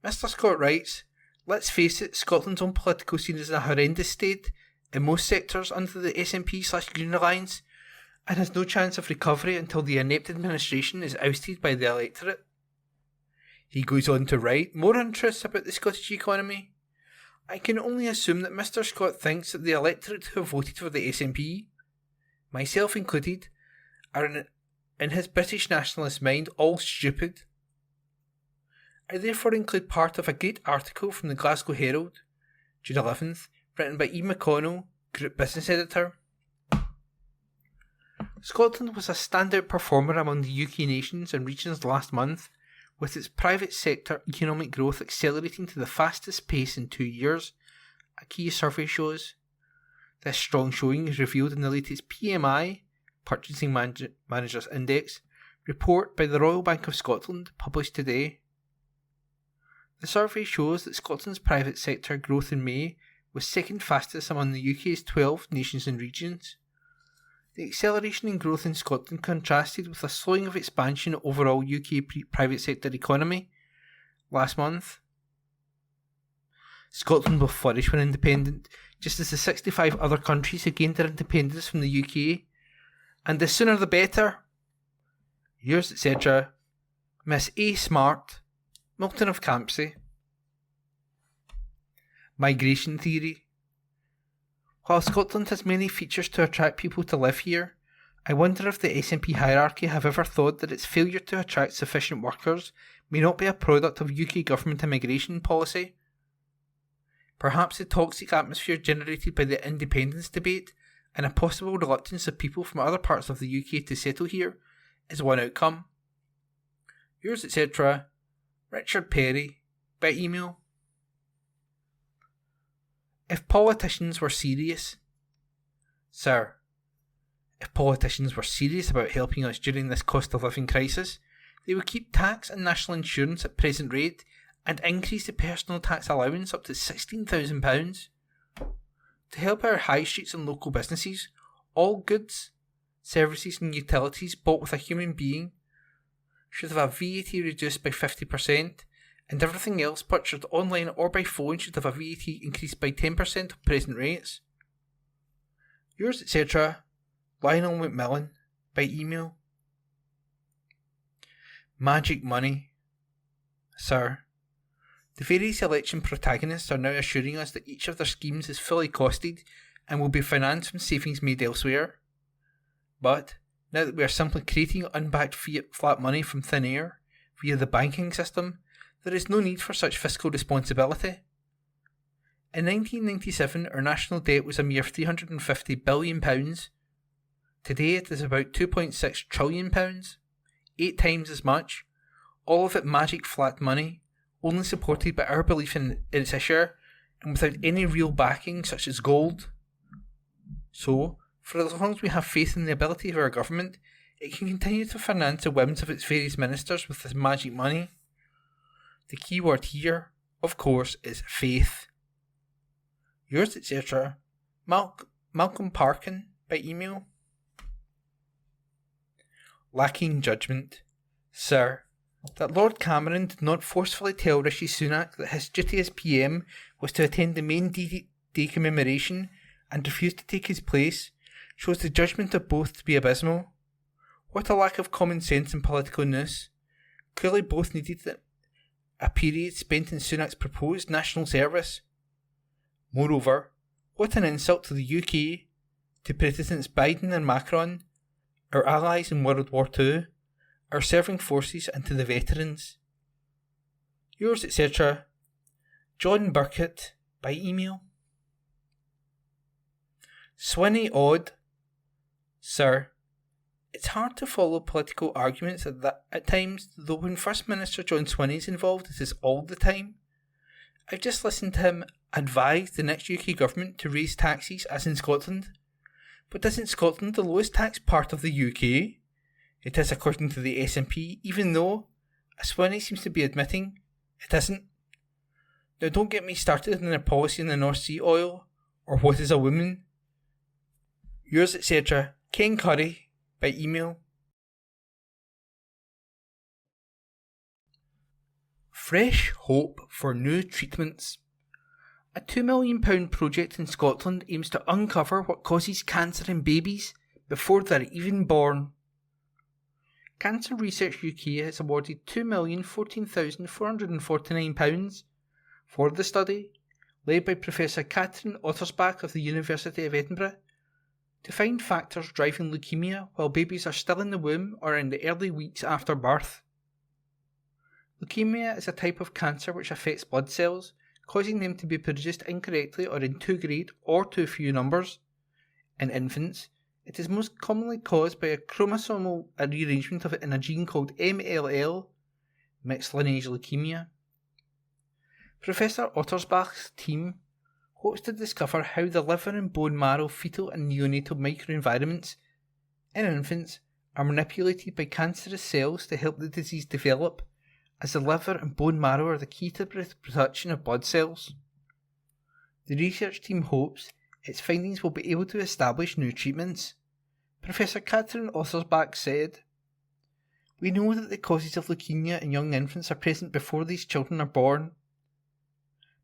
Mr. Scott writes, let's face it, Scotland's own political scene is in a horrendous state in most sectors under the SNP/Green Alliance and has no chance of recovery until the inept administration is ousted by the electorate. He goes on to write more untruths about the Scottish economy. I can only assume that Mr. Scott thinks that the electorate who have voted for the SNP, myself included, are in his British nationalist mind all stupid. I therefore include part of a great article from the Glasgow Herald, June 11th, written by E. McConnell, Group Business Editor. Scotland was a standout performer among the UK nations and regions last month, with its private sector economic growth accelerating to the fastest pace in 2 years, a key survey shows. This strong showing is revealed in the latest PMI, Purchasing Managers Index, report by the Royal Bank of Scotland, published today. The survey shows that Scotland's private sector growth in May was second fastest among the UK's 12 nations and regions. The acceleration in growth in Scotland contrasted with a slowing of expansion of overall UK private sector economy last month. Scotland will flourish when independent, just as the 65 other countries who gained their independence from the UK, and the sooner the better. Yours, etc., Miss A. Smart, Milton of Campsie. Migration theory. While Scotland has many features to attract people to live here, I wonder if the SNP hierarchy have ever thought that its failure to attract sufficient workers may not be a product of UK government immigration policy. Perhaps the toxic atmosphere generated by the independence debate and a possible reluctance of people from other parts of the UK to settle here is one outcome. Yours, etc., Richard Perry, by email. If politicians were serious, Sir, if politicians were serious about helping us during this cost of living crisis, they would keep tax and national insurance at present rate and increase the personal tax allowance up to £16,000. To help our high streets and local businesses, all goods, services and utilities bought with a human being should have a VAT reduced by 50%, and everything else purchased online or by phone should have a VAT increased by 10% of present rates. Yours, etc., Lionel McMillan, by email. Magic money. Sir, the various election protagonists are now assuring us that each of their schemes is fully costed and will be financed from savings made elsewhere. But, now that we are simply creating unbacked fiat flat money from thin air via the banking system, there is no need for such fiscal responsibility. In 1997, our national debt was a mere £350 billion. Today it is about £2.6 trillion, 8 times as much, all of it magic flat money, only supported by our belief in its issuer, and without any real backing such as gold. So, for as long as we have faith in the ability of our government, it can continue to finance the whims of its various ministers with this magic money. The key word here, of course, is faith. Yours, etc., Malcolm Parkin, by email. Lacking judgment. Sir, that Lord Cameron did not forcefully tell Rishi Sunak that his duty as PM was to attend the main D-Day commemoration and refused to take his place shows the judgment of both to be abysmal. What a lack of common sense and political nous. Clearly both needed a period spent in Sunak's proposed national service. Moreover, what an insult to the UK, to Presidents Biden and Macron, our allies in World War II, our serving forces, and to the veterans. Yours, etc., John Burkett, by email. Swinny Odd. Sir, it's hard to follow political arguments at times, though when First Minister John Swinney is involved, it is all the time. I've just listened to him advise the next UK government to raise taxes as in Scotland. But isn't Scotland the lowest tax part of the UK? It is according to the SNP, even though, as Swanee seems to be admitting, it isn't. Now don't get me started on their policy in the North Sea oil, or what is a woman. Yours, etc., Ken Curry, by email. Fresh hope for new treatments. A £2 million project in Scotland aims to uncover what causes cancer in babies before they're even born. Cancer Research UK has awarded £2,014,449 for the study, led by Professor Catherine Ottersbach of the University of Edinburgh, to find factors driving leukemia while babies are still in the womb or in the early weeks after birth. Leukemia is a type of cancer which affects blood cells, causing them to be produced incorrectly or in too great or too few numbers. In infants, it is most commonly caused by a chromosomal rearrangement of it in a gene called MLL, mixed lineage leukemia. Professor Ottersbach's team hopes to discover how the liver and bone marrow fetal and neonatal microenvironments in infants are manipulated by cancerous cells to help the disease develop, as the liver and bone marrow are the key to the production of blood cells. The research team hopes its findings will be able to establish new treatments. Professor Catherine Ottersbach said, "We know that the causes of leukemia in young infants are present before these children are born.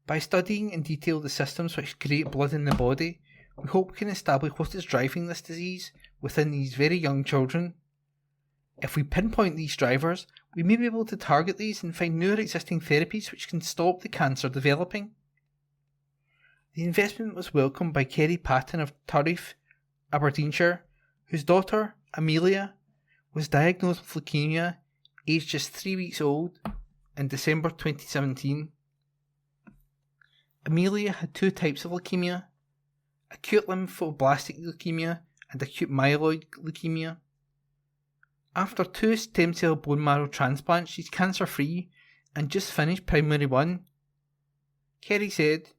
By studying in detail the systems which create blood in the body, we hope we can establish what is driving this disease within these very young children. If we pinpoint these drivers, we may be able to target these and find newer existing therapies which can stop the cancer developing." The investment was welcomed by Kerry Patton of Turriff, Aberdeenshire, whose daughter, Amelia, was diagnosed with leukemia, aged just 3 weeks old, in December 2017. Amelia had two types of leukemia: acute lymphoblastic leukemia and acute myeloid leukemia. After 2 stem cell bone marrow transplants, she's cancer free and just finished primary 1. Kerry said,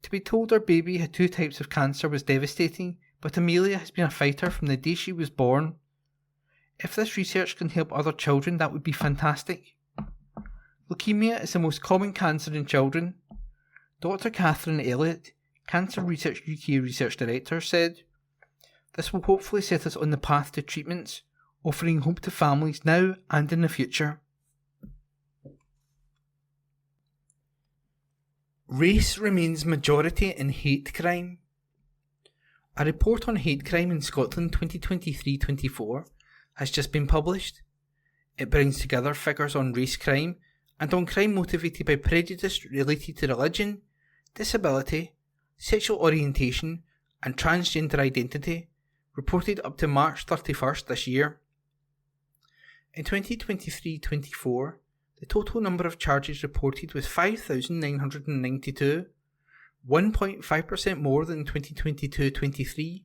"To be told our baby had 2 types of cancer was devastating, but Amelia has been a fighter from the day she was born. If this research can help other children, that would be fantastic." Leukemia is the most common cancer in children. Dr. Catherine Elliott, Cancer Research UK Research Director, said, "This will hopefully set us on the path to treatments, offering hope to families now and in the future." Race remains majority in hate crime. A report on hate crime in Scotland 2023-24 has just been published. It brings together figures on race crime and on crime motivated by prejudice related to religion, disability, sexual orientation and transgender identity, reported up to March 31st this year. In 2023-24, the total number of charges reported was 5,992, 1.5% more than 2022-23.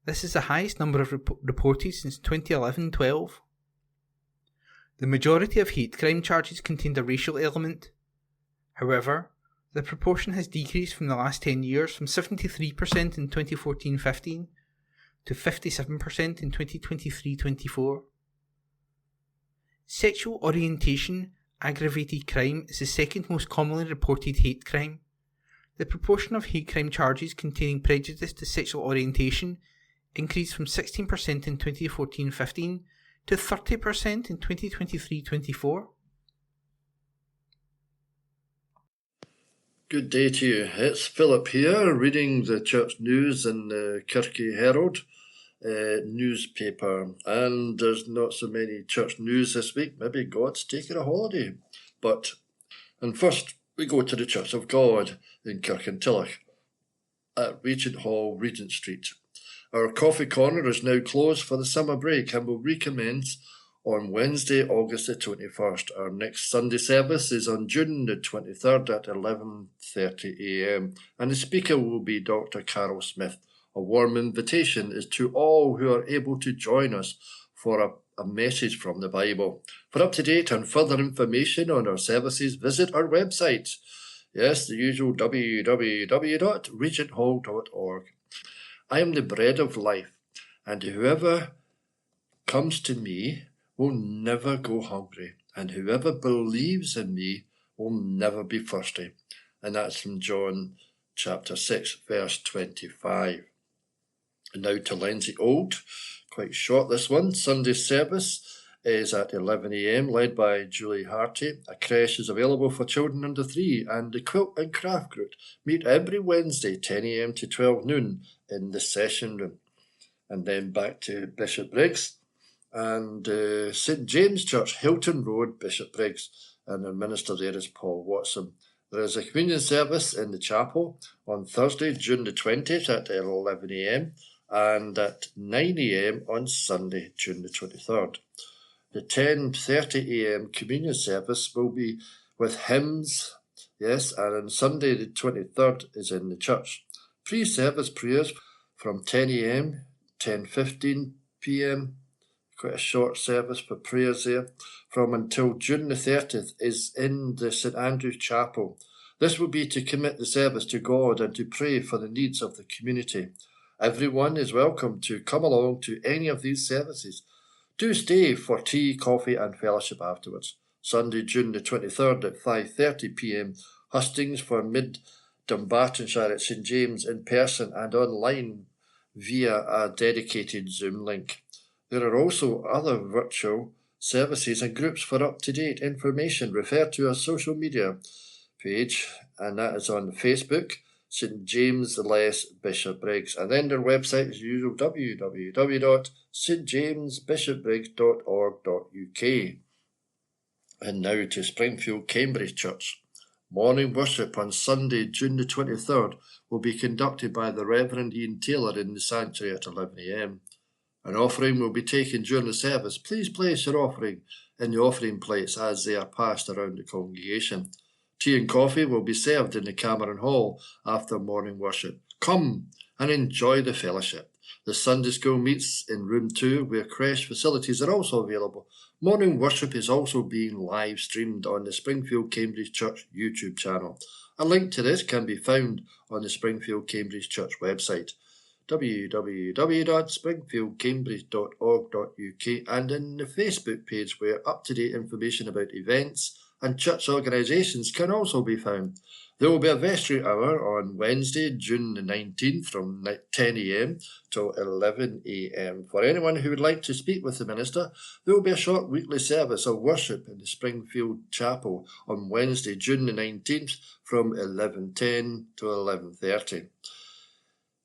This is the highest number of reported since 2011-12. The majority of hate crime charges contained a racial element. However, the proportion has decreased from the last 10 years, from 73% in 2014-15 to 57% in 2023-24. Sexual orientation aggravated crime is the second most commonly reported hate crime. The proportion of hate crime charges containing prejudice to sexual orientation increased from 16% in 2014-15 to 30% in 2023-24. Good day to you. It's Philip here, reading the church news in the Kirky Herald newspaper. And there's not so many church news this week. Maybe God's taking a holiday. And first, we go to the Church of God in Kirkintilloch at Regent Hall, Regent Street. Our coffee corner is now closed for the summer break and will recommence on Wednesday, August the 21st. Our next Sunday service is on June the 23rd at 11:30 a.m. and the speaker will be Dr. Carol Smith. A warm invitation is to all who are able to join us for a message from the Bible. For up-to-date and further information on our services, visit our website. Yes, the usual www.regenthall.org. I am the bread of life, and whoever comes to me will never go hungry, and whoever believes in me will never be thirsty. And that's from John chapter 6, verse 25. And now to Lindsay Old. Quite short, this one. Sunday service is at 11 a.m, led by Julie Harty. A creche is available for children under 3, and the Quilt and Craft Group meet every Wednesday, 10 a.m. to 12 noon in the session room. And then back to Bishopbriggs and St James Church, Hilton Road, Bishopbriggs, and the minister there is Paul Watson. There is a communion service in the chapel on Thursday, June the 20th at 11 a.m, and at 9 a.m. on Sunday, June the 23rd. The 10:30 a.m. communion service will be with hymns, yes, and on Sunday the 23rd is in the church. Pre-service prayers from 10 a.m, 10:15 p.m, quite a short service for prayers there, from until June the 30th is in the St Andrew's Chapel. This will be to commit the service to God and to pray for the needs of the community. Everyone is welcome to come along to any of these services. Do stay for tea, coffee and fellowship afterwards. Sunday, June the 23rd at 5:30 p.m, hustings for Mid Dunbartonshire at St James in person and online via a dedicated Zoom link. There are also other virtual services and groups. For up-to-date information, refer to our social media page, and that is on Facebook, St James Les Bishopbriggs, and then their website is usual www.stjamesbishopbriggs.org.uk. And now to Springfield Cambridge Church. Morning worship on Sunday, June the 23rd, will be conducted by the Reverend Ian Taylor in the sanctuary at 11 a.m. An offering will be taken during the service. Please place your offering in the offering plates as they are passed around the congregation. Tea and coffee will be served in the Cameron Hall after morning worship. Come and enjoy the fellowship. The Sunday school meets in room 2, where creche facilities are also available. Morning worship is also being live streamed on the Springfield Cambridge Church YouTube channel. A link to this can be found on the Springfield Cambridge Church website, www.springfieldcambridge.org.uk, and in the Facebook page, where up-to-date information about events and church organisations can also be found. There will be a vestry hour on Wednesday, June the 19th from 10 a.m. till 11 a.m. For anyone who would like to speak with the minister, there will be a short weekly service of worship in the Springfield Chapel on Wednesday, June the 19th from 11:10 to 11:30.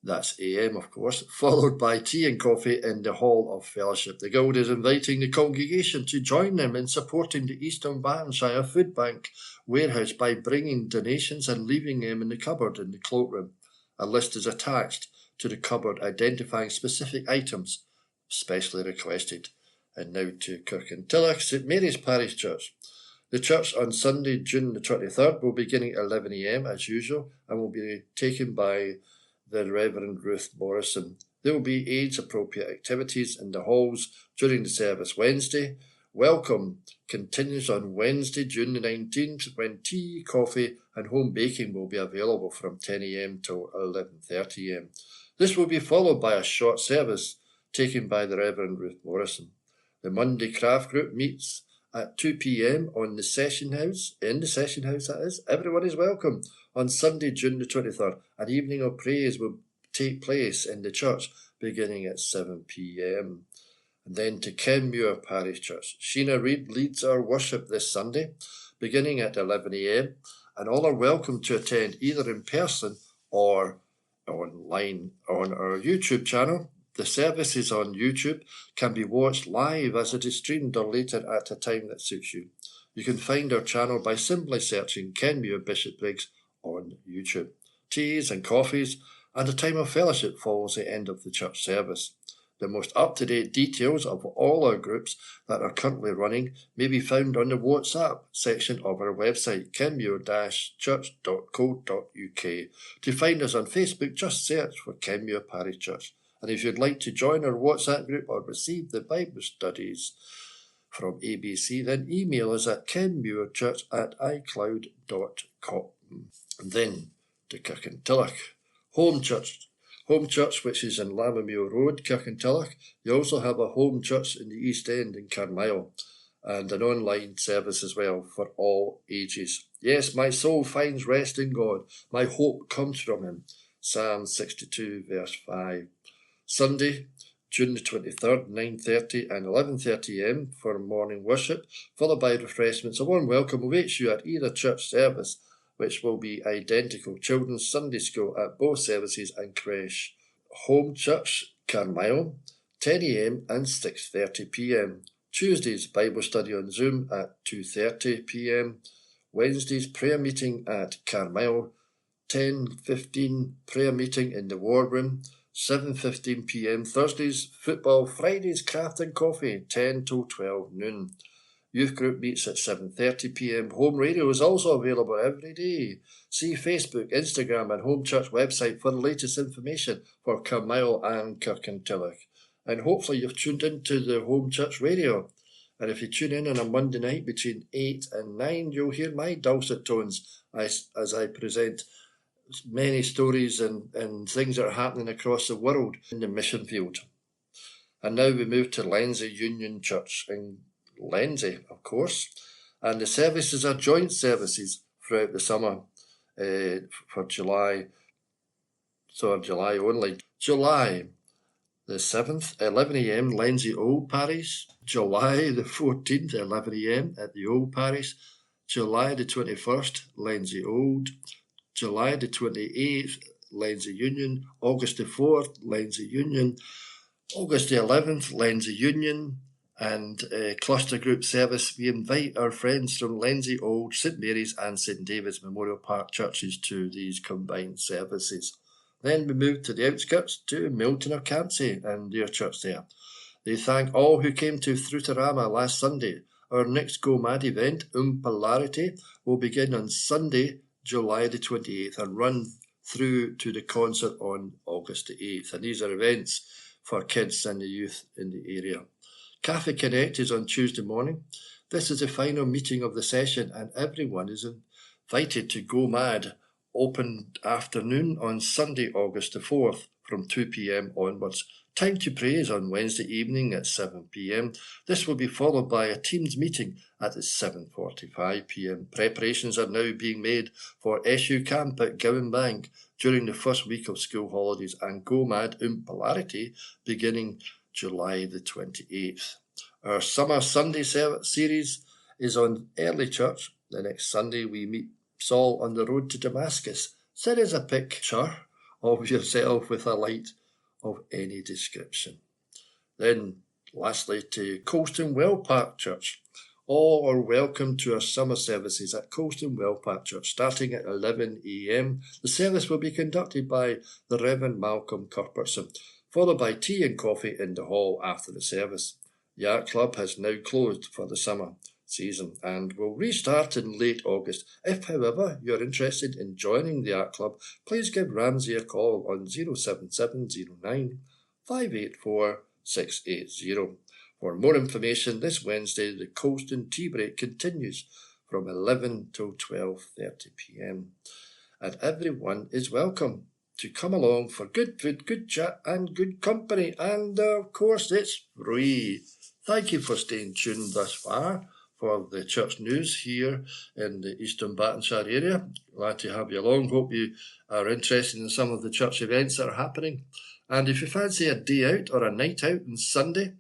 That's AM, of course, followed by tea and coffee in the Hall of Fellowship. The Guild is inviting the congregation to join them in supporting the East Dunbartonshire Food Bank warehouse by bringing donations and leaving them in the cupboard in the cloakroom. A list is attached to the cupboard identifying specific items specially requested. And now to Kirkintilloch, St Mary's Parish Church. The church on Sunday, June the 23rd, will be beginning at 11 a.m. as usual and will be taken by the Reverend Ruth Morrison. There will be age-appropriate activities in the halls during the service. Wednesday welcome continues on Wednesday, June the 19th, when tea, coffee and home baking will be available from 10 a.m. till 11:30 a.m. This will be followed by a short service taken by the Reverend Ruth Morrison. The Monday Craft Group meets at 2 p.m. in the session house, that is. Everyone is welcome. On Sunday, June the 23rd, an evening of praise will take place in the church beginning at 7 p.m. And then to Kenmure Parish Church. Sheena Reid leads our worship this Sunday, beginning at 11 a.m. And all are welcome to attend either in person or online on our YouTube channel. The services on YouTube can be watched live as it is streamed or later at a time that suits you. You can find our channel by simply searching Kenmure Bishopbriggs on YouTube. Teas and coffees and a time of fellowship follows the end of the church service. The most up-to-date details of all our groups that are currently running may be found on the WhatsApp section of our website, kenmure-church.co.uk. To find us on Facebook, just search for Kenmure Parish Church. And if you'd like to join our WhatsApp group or receive the Bible studies from ABC, then email us at kenmuirchurch@icloud.com. And then to Kirkintilloch, home church, which is in Lammermuir Road, Kirkintilloch. You also have a home church in the East End in Carmyle, and an online service as well for all ages. Yes, my soul finds rest in God. My hope comes from him. Psalm 62, verse 5. Sunday, June the 23rd, 9:30 and 11:30am for morning worship, followed by refreshments. A warm welcome awaits you at either church service, which will be identical. Children's Sunday school at both services and creche. Home church, Carmyle, 10am and 6:30pm. Tuesdays, Bible study on Zoom at 2:30pm. Wednesdays, prayer meeting at Carmyle, 10:15, prayer meeting in the war room, 7:15pm. Thursdays, football. Fridays, craft and coffee, 10 till 12 noon. Youth group meets at 7:30pm. Home radio is also available every day. See Facebook, Instagram and Home Church website for the latest information for Carmyle and Kirkintilloch. And hopefully you've tuned into the Home Church radio. And if you tune in on a Monday night between 8 and 9, you'll hear my dulcet tones as I present many stories and things that are happening across the world in the mission field. And now we move to Lenzie Union Church in Lenzie, of course. And the services are joint services throughout the summer for July. So July only. July the 7th, 11am, Lenzie Old Parish. July the 14th, 11am at the Old Parish. July the 21st, Lenzie Old. July the 28th, Lenzie Union. August the 4th, Lenzie Union. August the 11th, Lenzie Union. And cluster group service, we invite our friends from Lenzie Old, St Mary's and St David's Memorial Park churches to these combined services. Then we move to the outskirts to Milton or Campsie and their church there. They thank all who came to Fruitarama last Sunday. Our next Go Mad event, Polarity, will begin on Sunday, July the 28th and run through to the concert on August the 8th. And these are events for kids and the youth in the area. Cafe Connect is on Tuesday morning. This is the final meeting of the session and everyone is invited to Go Mad, open afternoon on Sunday, August the 4th from 2pm onwards. Time to pray is on Wednesday evening at 7pm. This will be followed by a Teams meeting at 7:45pm. Preparations are now being made for SU Camp at Gowan Bank during the first week of school holidays and Go Mad Polarity beginning July the 28th. Our Summer Sunday series is on early church. The next Sunday we meet Saul on the road to Damascus. Send us a picture of yourself with a light of any description. Then lastly to Colston Well Park Church. All are welcome to our summer services at Colston Well Park Church starting at 11am. The service will be conducted by the Reverend Malcolm Cuthbertson, followed by tea and coffee in the hall after the service. The Art Club has now closed for the summer season and will restart in late August. If, however, you're interested in joining the Art Club, please give Ramsey a call on 07709 584 680. For more information, this Wednesday the Colston Tea Break continues from 11 till 12:30pm. And everyone is welcome to come along for good food, good chat and good company. And of course it's free. Thank you for staying tuned thus far for the church news here in the East Dunbartonshire area. Glad to have you along. Hope you are interested in some of the church events that are happening. And if you fancy a day out or a night out on Sunday,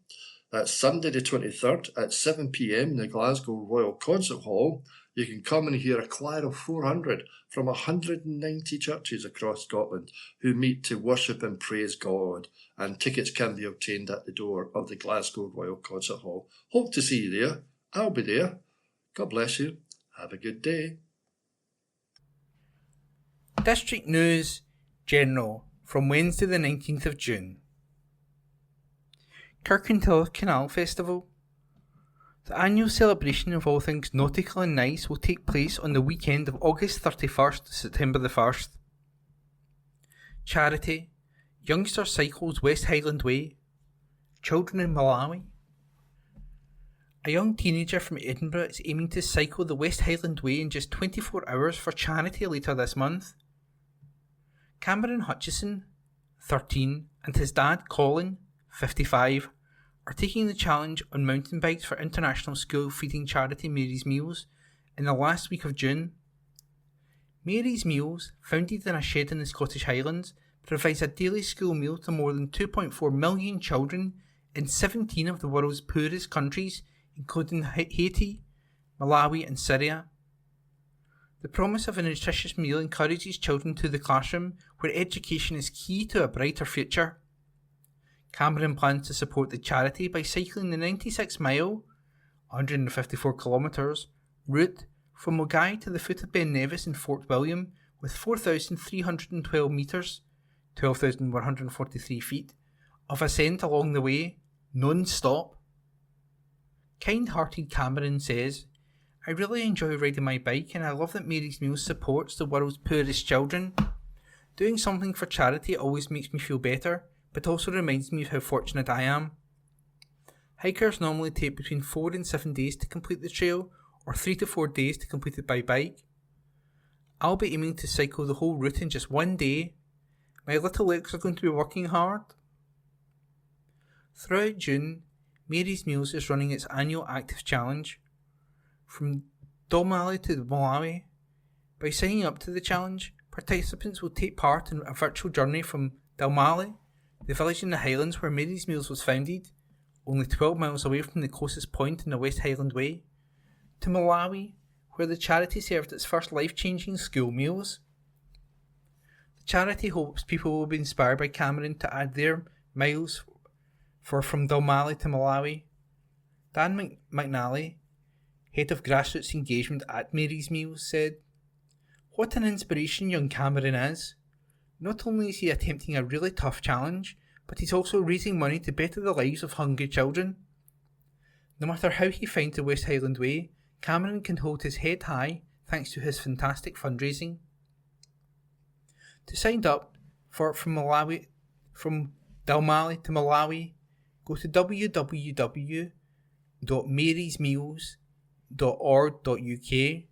that's Sunday the 23rd at 7pm in the Glasgow Royal Concert Hall, you can come and hear a choir of 400 from 190 churches across Scotland who meet to worship and praise God. And tickets can be obtained at the door of the Glasgow Royal Concert Hall. Hope to see you there. I'll be there. God bless you. Have a good day. District News General from Wednesday the 19th of June. Kirkintilloch Canal Festival. The annual celebration of all things nautical and nice will take place on the weekend of August 31st to September the 1st. Charity, Youngster cycles West Highland Way. Children in Malawi. A young teenager from Edinburgh is aiming to cycle the West Highland Way in just 24 hours for charity later this month. Cameron Hutchison, 13, and his dad Colin, 55, are taking the challenge on mountain bikes for international school feeding charity Mary's Meals in the last week of June. Mary's Meals, founded in a shed in the Scottish Highlands, provides a daily school meal to more than 2.4 million children in 17 of the world's poorest countries, including Haiti, Malawi and Syria. The promise of a nutritious meal encourages children to the classroom, where education is key to a brighter future. Cameron plans to support the charity by cycling the 96-mile, 154 kilometres, route from Mogai to the foot of Ben Nevis in Fort William with 4,312 metres, 12,143 feet, of ascent along the way, non-stop. Kind-hearted Cameron says, "I really enjoy riding my bike and I love that Mary's Meals supports the world's poorest children. Doing something for charity always makes me feel better, but also reminds me of how fortunate I am. Hikers normally take between 4 and 7 days to complete the trail, or 3 to 4 days to complete it by bike. I'll be aiming to cycle the whole route in just 1 day. My little legs are going to be working hard." Throughout June, Mary's Meals is running its annual Active Challenge. From Dalmally to Malawi. By signing up to the challenge, participants will take part in a virtual journey from Dalmally, the village in the Highlands where Mary's Meals was founded, only 12 miles away from the closest point in the West Highland Way, to Malawi, where the charity served its first life-changing school meals. The charity hopes people will be inspired by Cameron to add their miles for from Dalmally to Malawi. Dan McNally, head of grassroots engagement at Mary's Meals, said, "What an inspiration young Cameron is. Not only is he attempting a really tough challenge, but he's also raising money to better the lives of hungry children. No matter how he finds the West Highland Way, Cameron can hold his head high thanks to his fantastic fundraising." To sign up for from Dalmally to Malawi, go to www.marysmeals.org.uk.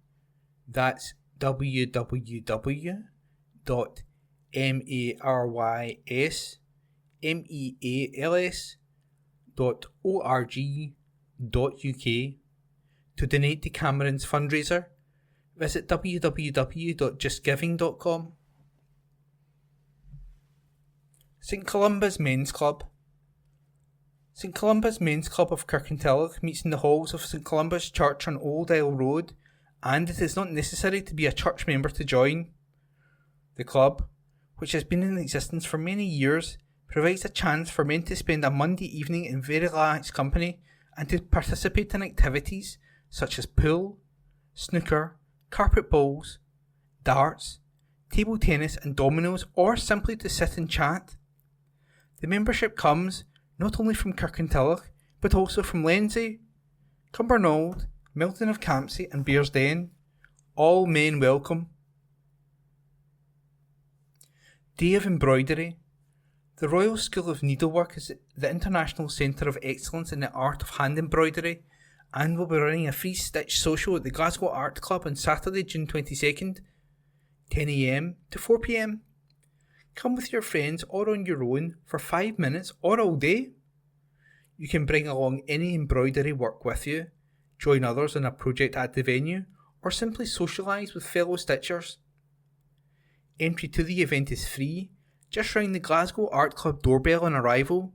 That's www.marysmeals.org.uk to donate to Cameron's fundraiser. Visit www.justgiving.com. St Columba's Men's Club. St Columba's Men's Club of Kirkintilloch meets in the halls of St Columba's Church on Old Isle Road, and it is not necessary to be a church member to join. The club, which has been in existence for many years, provides a chance for men to spend a Monday evening in very relaxed company and to participate in activities such as pool, snooker, carpet bowls, darts, table tennis and dominoes, or simply to sit and chat. The membership comes not only from Kirkintilloch, but also from Lenzie, Cumbernauld, Milton of Campsie and Bearsden. All men welcome. Day of Embroidery. The Royal School of Needlework is the international centre of excellence in the art of hand embroidery and will be running a free stitch social at the Glasgow Art Club on Saturday, June 22nd, 10 a.m. to 4 p.m. Come with your friends or on your own for 5 minutes or all day. You can bring along any embroidery work with you, join others on a project at the venue, or simply socialise with fellow stitchers. Entry to the event is free. Just ring the Glasgow Art Club doorbell on arrival.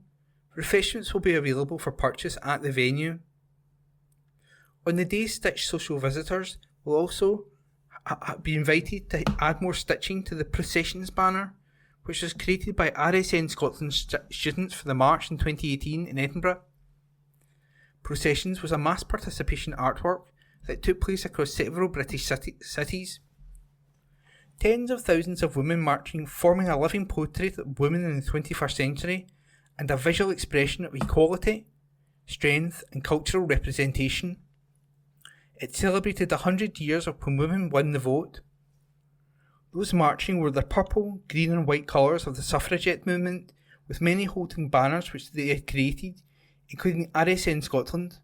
Refreshments will be available for purchase at the venue. On the day, Stitch social visitors will also be invited to add more stitching to the Processions banner, which was created by RSN Scotland students for the March in 2018 in Edinburgh. Processions was a mass participation artwork that took place across several British cities. Tens of thousands of women marching, forming a living portrait of women in the 21st century and a visual expression of equality, strength and cultural representation. It celebrated 100 years of when women won the vote. Those marching wore the purple, green and white colours of the suffragette movement, with many holding banners which they had created, including RSN Scotland.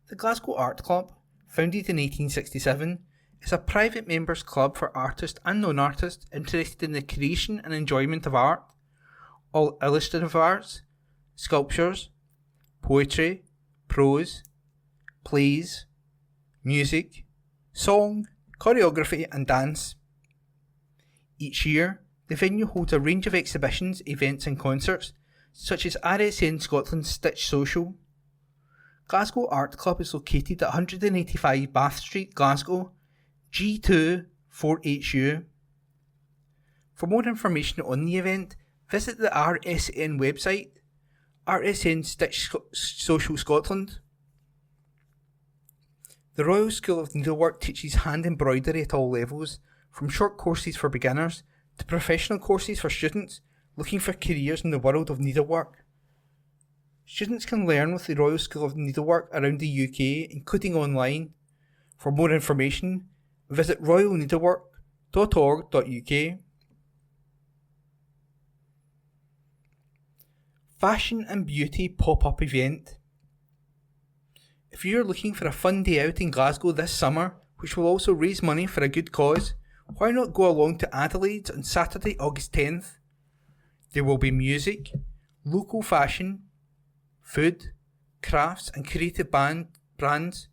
The Glasgow Art Club, founded in 1867, is a private members club for artists and non-artists interested in the creation and enjoyment of art, all illustrative arts, sculptures, poetry, prose, plays, music, song, choreography and dance. Each year, the venue holds a range of exhibitions, events and concerts, such as RSN Scotland's Stitch Social. Glasgow Art Club is located at 185 Bath Street, Glasgow, G2 4HU. For more information on the event, visit the RSN website, RSN Stitch Social Scotland. The Royal School of Needlework teaches hand embroidery at all levels, from short courses for beginners to professional courses for students looking for careers in the world of needlework. Students can learn with the Royal School of Needlework around the UK, including online. For more information, visit royalneedlework.org.uk. Fashion and Beauty pop-up event. If you are looking for a fun day out in Glasgow this summer, which will also raise money for a good cause, why not go along to Adelaide's on Saturday, August 10th? There will be music, local fashion, food, crafts and creative brands,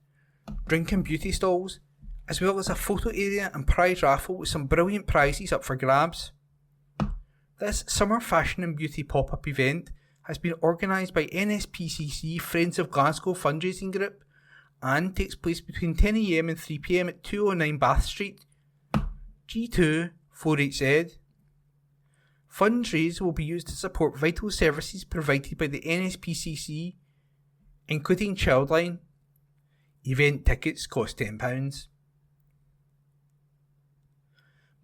drink and beauty stalls, as well as a photo area and prize raffle with some brilliant prizes up for grabs. This summer fashion and beauty pop-up event has been organised by NSPCC Friends of Glasgow fundraising group and takes place between 10 AM and 3 PM at 209 Bath Street, G2 4HZ. Funds raised will be used to support vital services provided by the NSPCC, including Childline. Event tickets cost £10.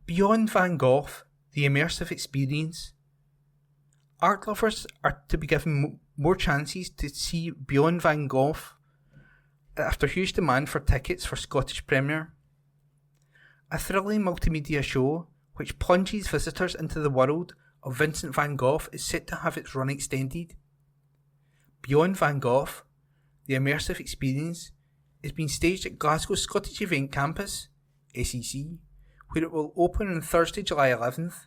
Beyond Van Gogh, the immersive experience. Art lovers are to be given more chances to see Beyond Van Gogh after huge demand for tickets for Scottish premiere. A thrilling multimedia show which plunges visitors into the world of Vincent van Gogh is set to have its run extended. Beyond Van Gogh, the immersive experience, is being staged at Glasgow Scottish Event Campus, SEC, where it will open on Thursday, July 11th.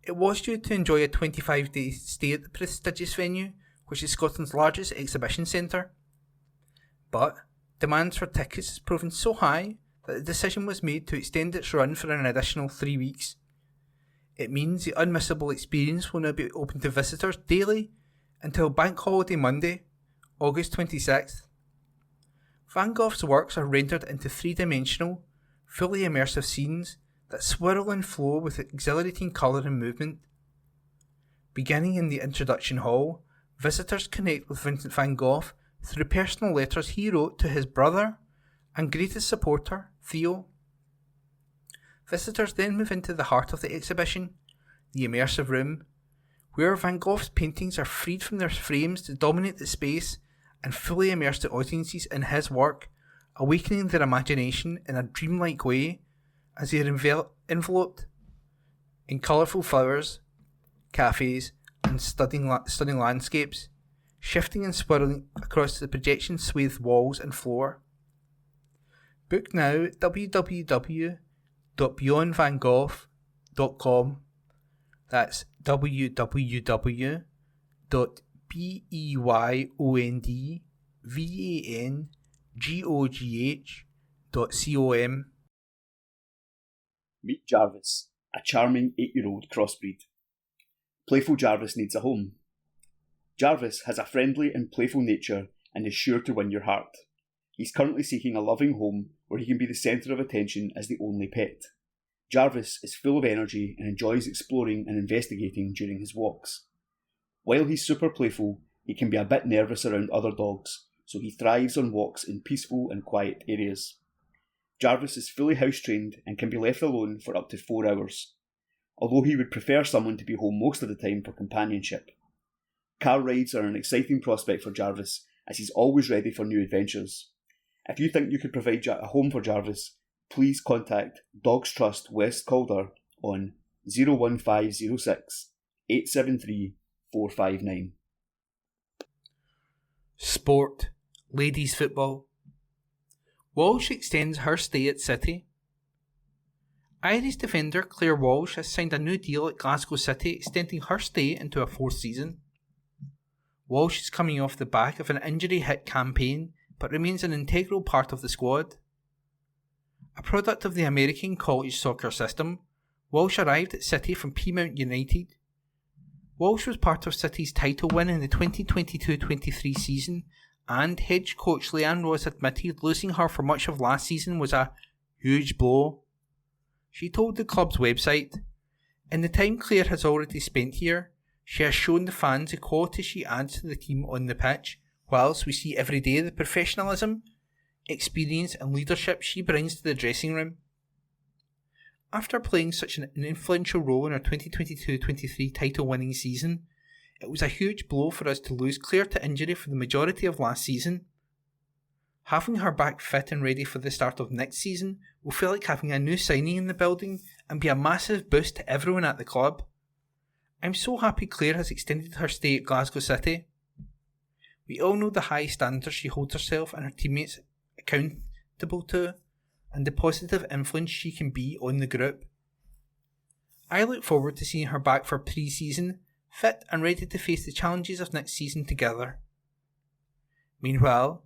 It was due to enjoy a 25-day stay at the prestigious venue, which is Scotland's largest exhibition centre. But demand for tickets has proven so high that the decision was made to extend its run for an additional 3 weeks. It means the unmissable experience will now be open to visitors daily until Bank Holiday Monday, August 26th. Van Gogh's works are rendered into three-dimensional, fully immersive scenes that swirl and flow with exhilarating colour and movement. Beginning in the introduction hall, visitors connect with Vincent van Gogh through personal letters he wrote to his brother and greatest supporter, Theo. Visitors then move into the heart of the exhibition, the immersive room, where Van Gogh's paintings are freed from their frames to dominate the space and fully immerse the audiences in his work, awakening their imagination in a dreamlike way as they are enveloped in colourful flowers, cafes and stunning landscapes, shifting and swirling across the projection-swathed walls and floor. Book now at www.beyondvangogh.com. That's www.beyondvangogh.com. Meet Jarvis, a charming 8-year-old crossbreed. Playful Jarvis needs a home. Jarvis has a friendly and playful nature and is sure to win your heart. He's currently seeking a loving home where he can be the centre of attention as the only pet. Jarvis is full of energy and enjoys exploring and investigating during his walks. While he's super playful, he can be a bit nervous around other dogs, so he thrives on walks in peaceful and quiet areas. Jarvis is fully house-trained and can be left alone for up to 4 hours, although he would prefer someone to be home most of the time for companionship. Car rides are an exciting prospect for Jarvis, as he's always ready for new adventures. If you think you could provide a home for Jarvis, please contact Dogs Trust West Calder on 01506 873 459. Sport. Ladies football. Walsh extends her stay at City. Irish defender Claire Walsh has signed a new deal at Glasgow City, extending her stay into a fourth season. Walsh is coming off the back of an injury-hit campaign, but remains an integral part of the squad. A product of the American college soccer system, Walsh arrived at City from Peamount United. Walsh was part of City's title win in the 2022-23 season, and head coach Leanne Ross admitted losing her for much of last season was a huge blow. She told the club's website, "In the time Claire has already spent here, she has shown the fans the quality she adds to the team on the pitch, whilst we see every day the professionalism, experience and leadership she brings to the dressing room." After playing such an influential role in our 2022-23 title-winning season, it was a huge blow for us to lose Claire to injury for the majority of last season. Having her back fit and ready for the start of next season will feel like having a new signing in the building and be a massive boost to everyone at the club. I'm so happy Claire has extended her stay at Glasgow City. We all know the high standards she holds herself and her teammates accountable to, and the positive influence she can be on the group. I look forward to seeing her back for pre-season, fit and ready to face the challenges of next season together. Meanwhile,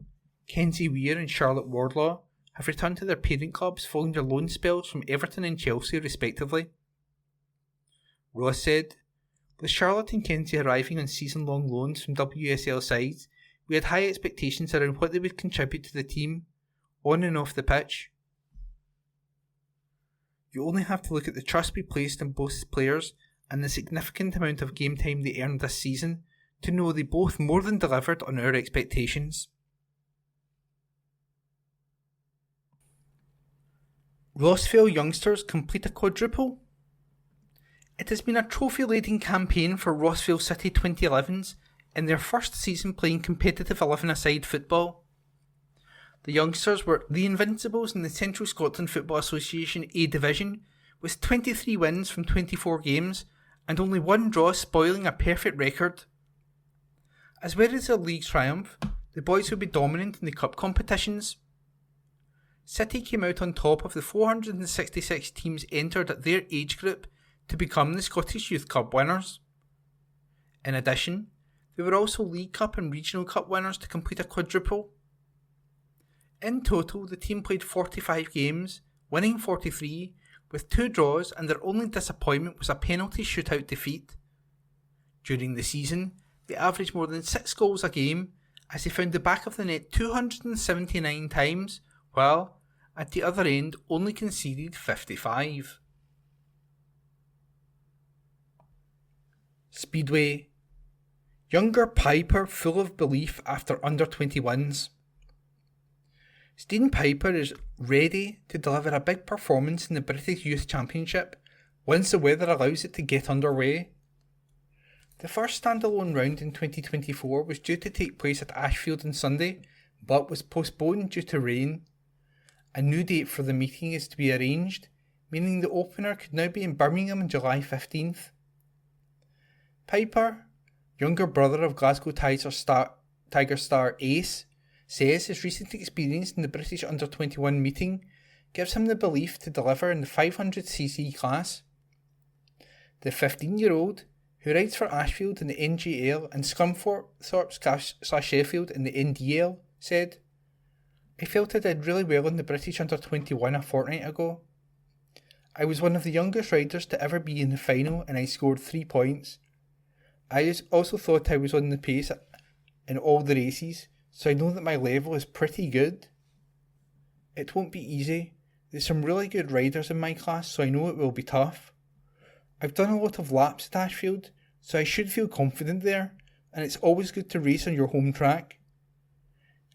Kenzie Weir and Charlotte Wardlaw have returned to their parent clubs following their loan spells from Everton and Chelsea respectively. Ross said, "With Charlotte and Kenzie arriving on season-long loans from WSL sides, we had high expectations around what they would contribute to the team, on and off the pitch. You only have to look at the trust we placed in both players and the significant amount of game time they earned this season to know they both more than delivered on our expectations." Rossville youngsters complete a quadruple. It has been a trophy-laden campaign for Rossville City 2011s in their first season playing competitive 11-a-side football. The youngsters were the Invincibles in the Central Scotland Football Association A Division, with 23 wins from 24 games and only one draw, spoiling a perfect record. As well as their league triumph, the boys will be dominant in the cup competitions. City came out on top of the 466 teams entered at their age group to become the Scottish Youth Cup winners. In addition, they were also League Cup and Regional Cup winners to complete a quadruple. In total, the team played 45 games, winning 43, with 2 draws, and their only disappointment was a penalty shootout defeat. During the season, they averaged more than 6 goals a game, as they found the back of the net 279 times, while, at the other end, only conceded 55. Speedway. Younger Piper full of belief after under-21s. Steen Piper is ready to deliver a big performance in the British Youth Championship once the weather allows it to get underway. The first standalone round in 2024 was due to take place at Ashfield on Sunday, but was postponed due to rain. A new date for the meeting is to be arranged, meaning the opener could now be in Birmingham on July 15th. Piper, younger brother of Glasgow Tiger star Ace, says his recent experience in the British Under-21 meeting gives him the belief to deliver in the 500cc class. The 15-year-old, who rides for Ashfield in the NGL and Scunthorpe/Sheffield in the NDL, said, "I felt I did really well in the British Under-21 a fortnight ago. I was one of the youngest riders to ever be in the final and I scored 3 points. I also thought I was on the pace in all the races, so I know that my level is pretty good. It won't be easy. There's some really good riders in my class, so I know it will be tough. I've done a lot of laps at Ashfield, so I should feel confident there, and it's always good to race on your home track.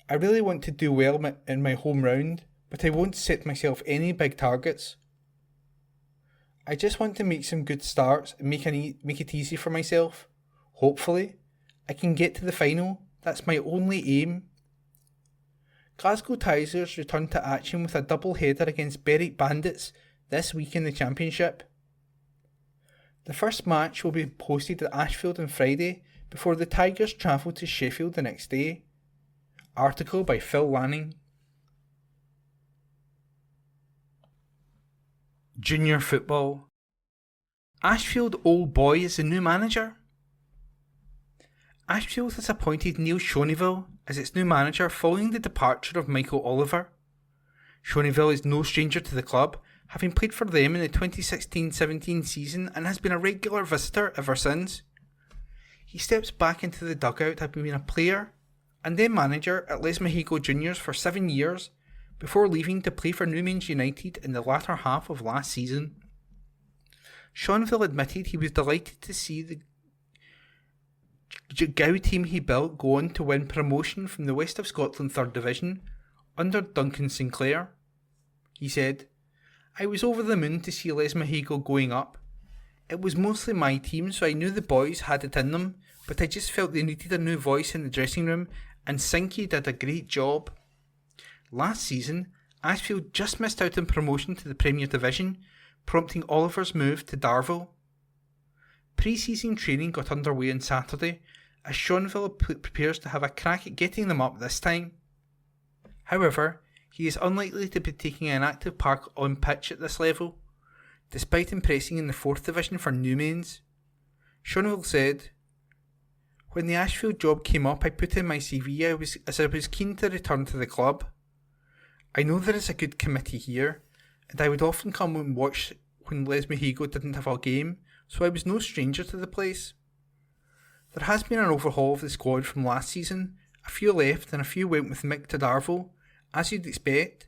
I really want to do well in my home round, but I won't set myself any big targets. I just want to make some good starts and make it easy for myself. Hopefully, I can get to the final. That's my only aim." Glasgow Tigers return to action with a double header against Berwick Bandits this week in the Championship. The first match will be hosted at Ashfield on Friday before the Tigers travel to Sheffield the next day. Article by Phil Lanning. Junior football. Ashfield Old Boy is the new manager. Ashfield has appointed Neil Shoneyville as its new manager following the departure of Michael Oliver. Shoneyville is no stranger to the club, having played for them in the 2016-17 season and has been a regular visitor ever since. He steps back into the dugout having been a player and then manager at Les Mahigo Juniors for 7 years before leaving to play for Newman's United in the latter half of last season. Shoneyville admitted he was delighted to see the Gow team he built go on to win promotion from the West of Scotland 3rd Division under Duncan Sinclair. He said, "I was over the moon to see Les Mahigo going up. It was mostly my team, so I knew the boys had it in them, but I just felt they needed a new voice in the dressing room, and Sinky did a great job." Last season, Ashfield just missed out on promotion to the Premier Division, prompting Oliver's move to Darvel. Pre-season training got underway on Saturday, as Shoneyville prepares to have a crack at getting them up this time. However, he is unlikely to be taking an active part on pitch at this level, despite impressing in the 4th Division for Newmains. Shoneyville said, "When the Ashfield job came up, I put in my CV as I was keen to return to the club. I know there is a good committee here, and I would often come and watch when Les Mahigo didn't have a game, so I was no stranger to the place. There has been an overhaul of the squad from last season. A few left and a few went with Mick to Darvel, as you'd expect,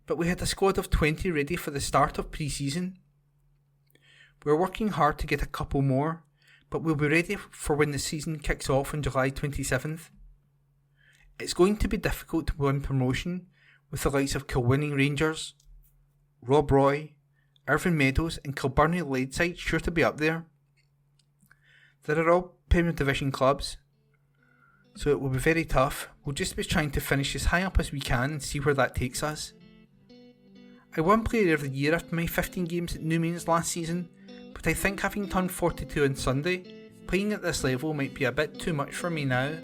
but we had a squad of 20 ready for the start of pre-season. We're working hard to get a couple more, but we'll be ready for when the season kicks off on July 27th. It's going to be difficult to win promotion with the likes of Kilwinning Rangers, Rob Roy, Irvine Meadows and Kilburney Leadside sure to be up there. There are all Premier Division clubs, so it will be very tough. We'll just be trying to finish as high up as we can and see where that takes us. I won Player of the Year after my 15 games at Newmains last season, but I think having turned 42 on Sunday, playing at this level might be a bit too much for me now."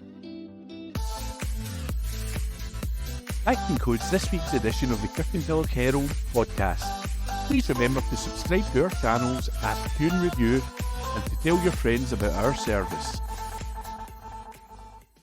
That concludes this week's edition of the Kirkintilloch Herald podcast. Please remember to subscribe to our channels at Tune Review and to tell your friends about our service.